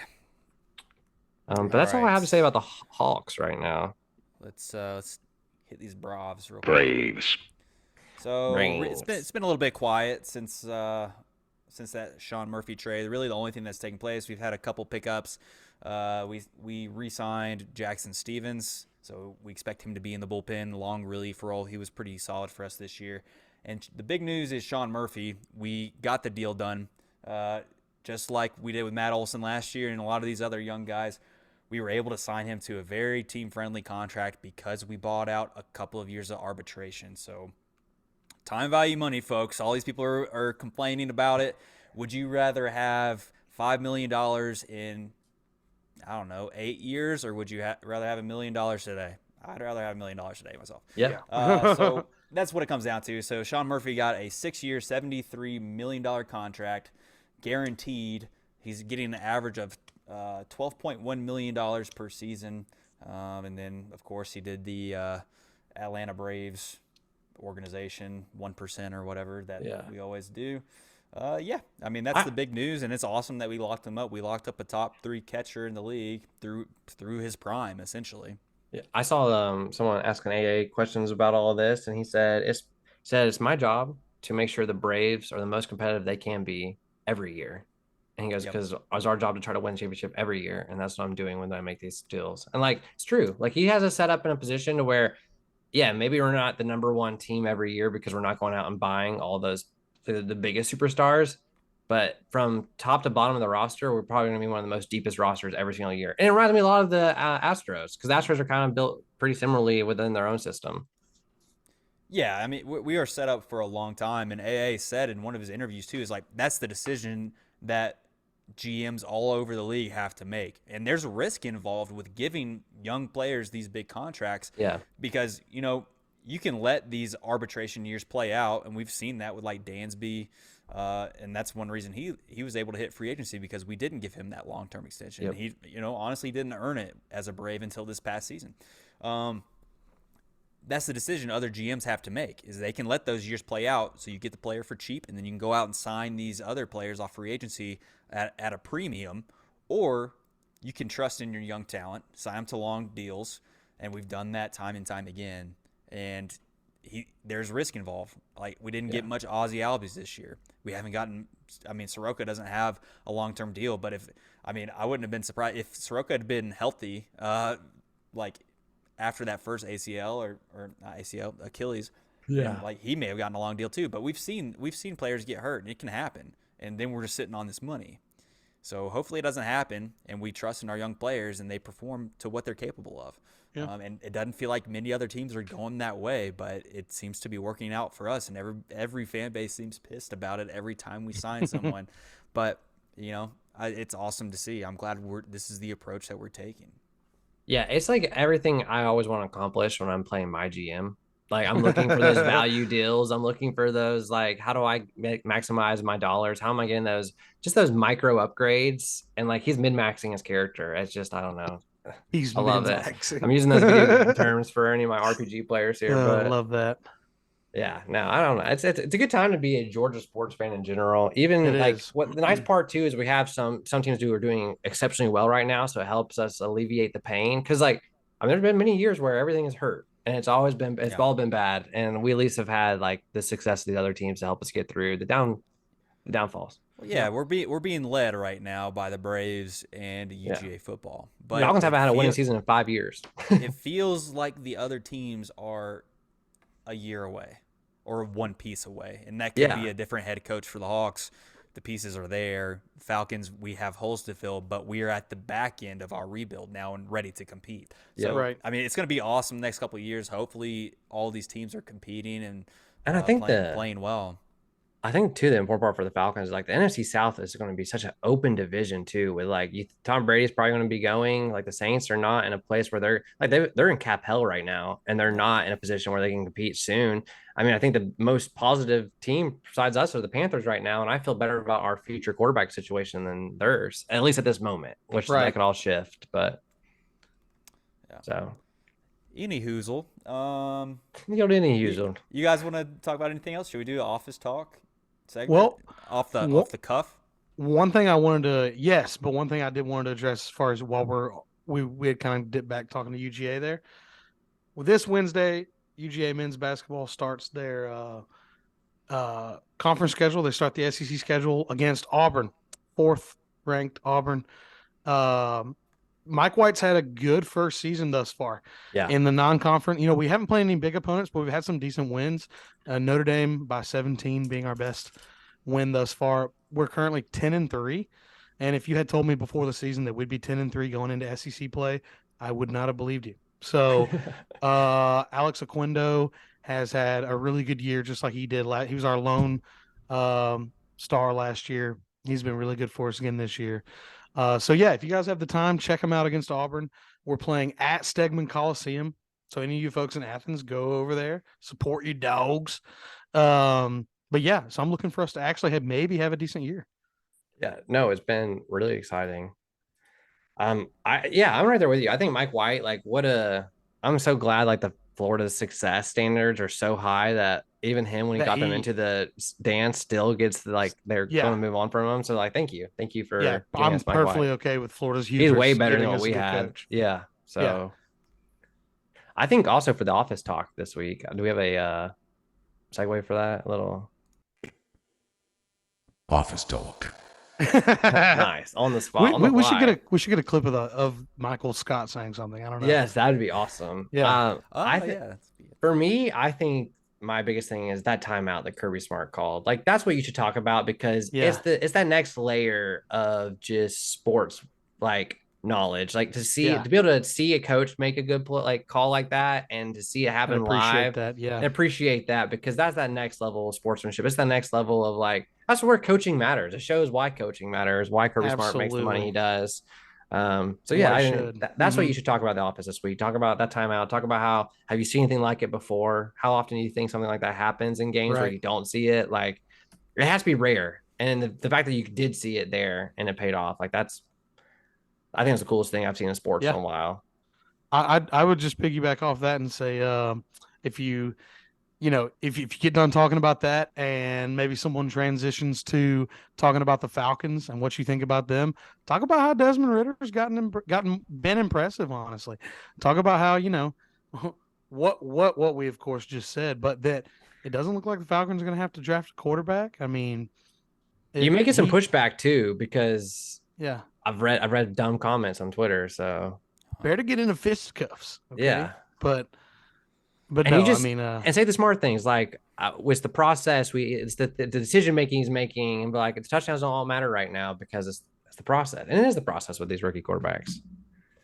But that's all I have to say about the Hawks right now. Let's hit these Bravs real quick. Braves. So it's been a little bit quiet since that Sean Murphy trade. Really, the only thing that's taken place, we've had a couple pickups. We re-signed Jackson Stevens, so we expect him to be in the bullpen, long relief role. He was pretty solid for us this year. And the big news is Sean Murphy. We got the deal done, just like we did with Matt Olson last year and a lot of these other young guys. We were able to sign him to a very team-friendly contract because we bought out a couple of years of arbitration. So time value money, folks. All these people are complaining about it. Would you rather have $5 million in, I don't know, 8 years, or would you rather have $1 million today? I'd rather have $1 million today myself. Yeah. So that's what it comes down to. So Sean Murphy got a 6-year, $73 million contract, guaranteed. He's getting an average of $12.1 million per season. And then, of course, he did the Atlanta Braves organization 1% or whatever that we always do. I mean, that's the big news, and it's awesome that we locked him up. We locked up a top 3 catcher in the league through his prime, essentially. Yeah, I saw someone asking AA questions about all of this, and he said it's my job to make sure the Braves are the most competitive they can be every year. And he goes, because it's our job to try to win championship every year, and that's what I'm doing when I make these deals. And like, it's true. Like, he has us set up in a position to where, yeah, maybe we're not the number one team every year because we're not going out and buying all those the biggest superstars. But from top to bottom of the roster, we're probably going to be one of the most deepest rosters every single year. And it reminds me a lot of the Astros, because the Astros are kind of built pretty similarly within their own system. Yeah, I mean, we are set up for a long time. And AA said in one of his interviews, too, is like, that's the decision that GMs all over the league have to make. And there's a risk involved with giving young players these big contracts. Yeah. Because, you can let these arbitration years play out. And we've seen that with like Dansby. And that's one reason he was able to hit free agency, because we didn't give him that long-term extension. Yep. He, honestly didn't earn it as a Brave until this past season. That's the decision other GMs have to make, is they can let those years play out so you get the player for cheap, and then you can go out and sign these other players off free agency at a premium, or you can trust in your young talent, sign them to long deals, and we've done that time and time again. And there's risk involved. Like, we didn't get much Ozzy Albies this year. We haven't gotten. I mean, Soroka doesn't have a long-term deal, but I wouldn't have been surprised if Soroka had been healthy, like after that first ACL or not ACL, Achilles. Yeah. And, like, he may have gotten a long deal too. But we've seen players get hurt, and it can happen. And then we're just sitting on this money. So hopefully it doesn't happen, and we trust in our young players, and they perform to what they're capable of. Yeah. And it doesn't feel like many other teams are going that way, but it seems to be working out for us. And every fan base seems pissed about it every time we sign someone. But it's awesome to see. I'm glad this is the approach that we're taking. Yeah, it's like everything I always want to accomplish when I'm playing my GM. Like, I'm looking for those value deals. I'm looking for those, like, how do I maximize my dollars? How am I getting those micro upgrades? And, like, he's min-maxing his character. It's just, I don't know. I love it. I'm using those video terms for any of my RPG players here. I love that. Yeah, no, I don't know. It's a good time to be a Georgia sports fan in general. Even what the nice part too is we have some teams who are doing exceptionally well right now, so it helps us alleviate the pain. Because there's been many years where everything is hurt, and it's all been bad, and we at least have had like the success of the other teams to help us get through the downfalls. Well, yeah, we're being led right now by the Braves and UGA football. But the Falcons haven't had a winning season in 5 years. It feels like the other teams are a year away or one piece away, and that could be a different head coach for the Hawks. The pieces are there. Falcons, we have holes to fill, but we are at the back end of our rebuild now and ready to compete. So, right. I mean, it's going to be awesome the next couple of years. Hopefully, all these teams are competing and I think playing well. I think too the important part for the Falcons is like the NFC South is going to be such an open division too. With like Tom Brady's probably going to be going, like the Saints are not in a place where they're in cap hell right now, and they're not in a position where they can compete soon. I mean, I think the most positive team besides us are the Panthers right now, and I feel better about our future quarterback situation than theirs, at least at this moment, which that could all shift. But so. Any hoozle. You guys want to talk about anything else? Should we do an office talk segment? Well, off the cuff. One thing I did want to address as far as while we had kind of dipped back talking to UGA there. Well, this Wednesday, UGA men's basketball starts their conference schedule. They start the SEC schedule against Auburn, 4th ranked Auburn. Mike White's had a good first season thus far. Yeah. In the non-conference, we haven't played any big opponents, but we've had some decent wins. Notre Dame by 17 being our best win thus far. We're currently 10-3. And if you had told me before the season that we'd be 10-3 going into SEC play, I would not have believed you. So Alex Oquendo has had a really good year, just like he did he was our lone star last year. He's been really good for us again this year. So if you guys have the time, check them out against Auburn. We're playing at Stegman Coliseum. So any of you folks in Athens, go over there, support your Dawgs. So I'm looking for us to actually maybe have a decent year. Yeah, no, it's been really exciting. I'm right there with you. I think Mike White, I'm so glad like the Florida success standards are so high that even him, when he got them into the dance, still gets they're going to move on from him. So thank you for. I'm perfectly okay with Florida's hubris. He's way better than what we had. Coach. Yeah. So I think also for the office talk this week, do we have a segue for that? A little office talk. Nice on the spot. We should get a clip of Michael Scott saying something. I don't know. Yes, that'd be awesome. Yeah. For me, I think my biggest thing is that timeout that Kirby Smart called. Like, that's what you should talk about, because it's that next layer of just sports knowledge, to be able to see a coach make a good call like that, and to see it happen live, and appreciate that, because that's that next level of sportsmanship. It's the next level of that's where coaching matters. It shows why coaching matters, why Kirby Smart makes the money he does. That's what you should talk about the office this week. Talk about that timeout. Talk about have you seen anything like it before? How often do you think something like that happens in games where you don't see it? It has to be rare. And the fact that you did see it there and it paid off, I think it's the coolest thing I've seen in sports in a while. I would just piggyback off that and say, if you get done talking about that and maybe someone transitions to talking about the Falcons and what you think about them, talk about how Desmond Ritter's been impressive, honestly. Talk about how, what we of course just said, but that it doesn't look like the Falcons are going to have to draft a quarterback. I mean, You may get some pushback too because yeah, I've read dumb comments on Twitter. So better get into fisticuffs. Okay? Yeah, but and no, you just I mean, and say the smart things like with the process, it's the decision making he's making, and be like, it's touchdowns don't all matter right now because it's the process, and it is the process with these rookie quarterbacks.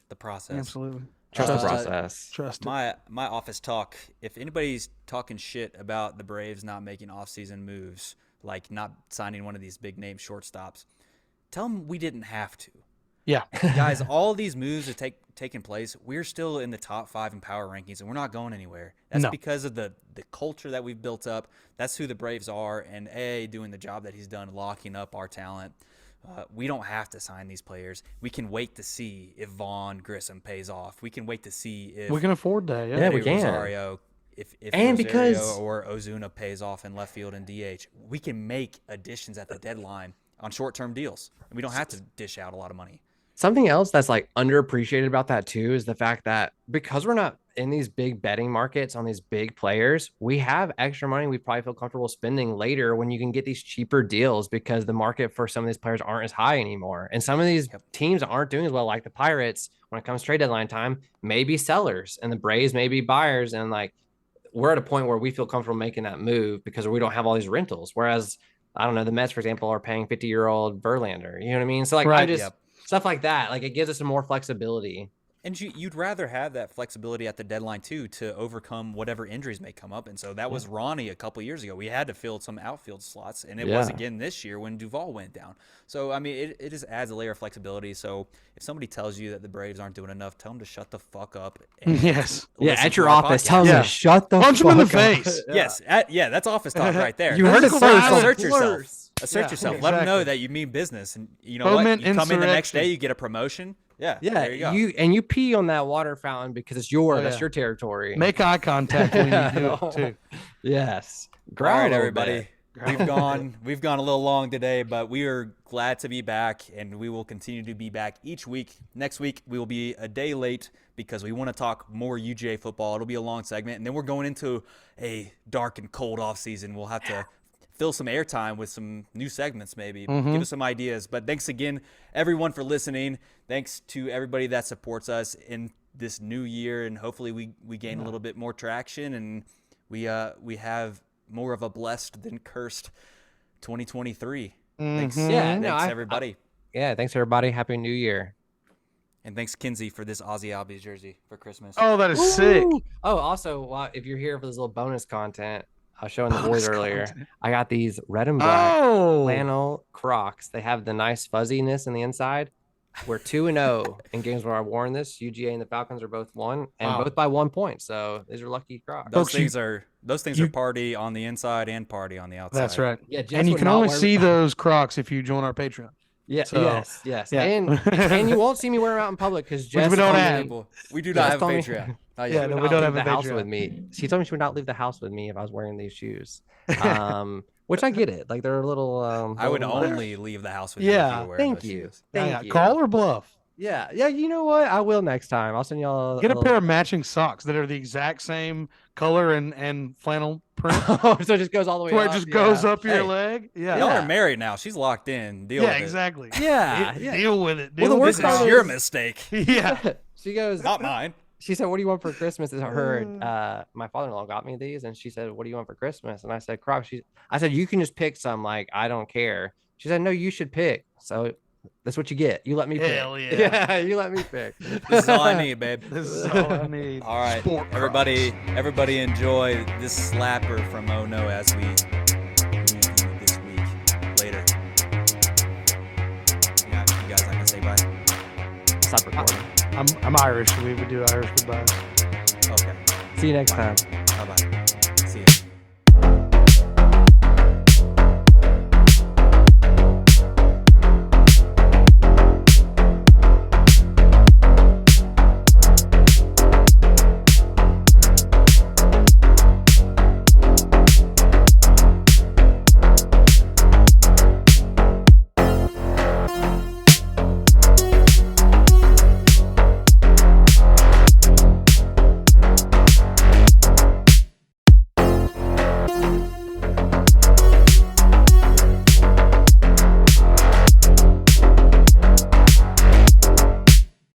The process, absolutely. Trust the process. Trust my office talk. If anybody's talking shit about the Braves not making offseason moves, like not signing one of these big name shortstops, tell them we didn't have to. Yeah, guys, all these moves have taken place. We're still in the top 5 in power rankings, and we're not going anywhere. That's because of the culture that we've built up. That's who the Braves are, and doing the job that he's done, locking up our talent. We don't have to sign these players. We can wait to see if Vaughn Grissom pays off. We can wait to see if we can afford that. Yeah, we can. Rosario, if and Rosario because or Ozuna pays off in left field and DH, we can make additions at the deadline on short-term deals. We don't have to dish out a lot of money. Something else that's like underappreciated about that too is the fact that because we're not in these big betting markets on these big players, we have extra money we probably feel comfortable spending later when you can get these cheaper deals because the market for some of these players aren't as high anymore. And some of these teams aren't doing as well, like the Pirates, when it comes to trade deadline time, maybe sellers, and the Braves may be buyers. And like we're at a point where we feel comfortable making that move because we don't have all these rentals. Whereas, I don't know, the Mets, for example, are paying 50-year-old Verlander. You know what I mean? So like stuff like that, like it gives us some more flexibility. And you'd rather have that flexibility at the deadline too to overcome whatever injuries may come up. And so that was Ronnie a couple years ago. We had to fill some outfield slots, and it was again this year when Duvall went down. So I mean, it just adds a layer of flexibility. So if somebody tells you that the Braves aren't doing enough, tell them to shut the fuck up. And at your office, tell them to shut the punch fuck them in up. the face. Yes, that's office talk right there. You heard it first. Assert yourself. Assert yourself. Exactly. Let them know that you mean business, and you know what? You come in the next day, you get a promotion. Yeah. There you go. You pee on that water fountain because it's yours. That's your territory. Make eye contact when you do it too. Yes. All right, everybody. We've gone a little long today, but we are glad to be back, and we will continue to be back each week. Next week we will be a day late because we want to talk more UGA football. It'll be a long segment, and then we're going into a dark and cold off season. We'll have to fill some airtime with some new segments, maybe. Give us some ideas. But thanks again, everyone, for listening. Thanks to everybody that supports us in this new year, and hopefully we gain a little bit more traction, and we have more of a blessed than cursed 2023. Thanks, everybody. Thanks everybody. Happy New Year. And thanks, Kinsey, for this Ozzy Albies jersey for Christmas. Oh, that is sick. Oh, also, if you're here for this little bonus content, I was showing the boys earlier. I got these red and black flannel Crocs. They have the nice fuzziness in the inside. We're 2-0 in games where I've worn this. UGA and the Falcons are both won, and both by 1 point. So these are lucky Crocs. Those things are party on the inside and party on the outside. That's right. Yeah, and you can only see those Crocs if you join our Patreon. Yeah. So, yes. Yeah. And you won't see me wear them out in public because Jess we don't we do not have a Patreon. We don't have the house with me. She told me she would not leave the house with me if I was wearing these shoes. Which I get it. Like they're a little. I would only leave the house with you. Yeah. If you were Thank you. Thank you. Call or bluff. Yeah. You know what? I will next time. I'll send y'all. Get a pair of matching socks that are the exact same color and flannel print. So it just goes all the way. Where up. it just goes up your leg. Yeah. Y'all are married now. She's locked in. Deal with it. Exactly. Yeah. Deal with it. This is your mistake. Yeah. She goes. Not mine. She said, "What do you want for Christmas?" I heard my father-in-law got me these, and she said, "What do you want for Christmas?" And I said, "Crocs." I said, "You can just pick some. Like I don't care." She said, "No, you should pick." So that's what you get. You let me pick. Hell yeah. You let me pick. This is all I need, babe. This is all I need. All right, everybody enjoy this slapper from Oh No as we review this week. Later. Yeah, you guys not gonna say bye? Stop recording. I'm Irish. We would do Irish goodbyes. Okay. See you next time. Bye bye.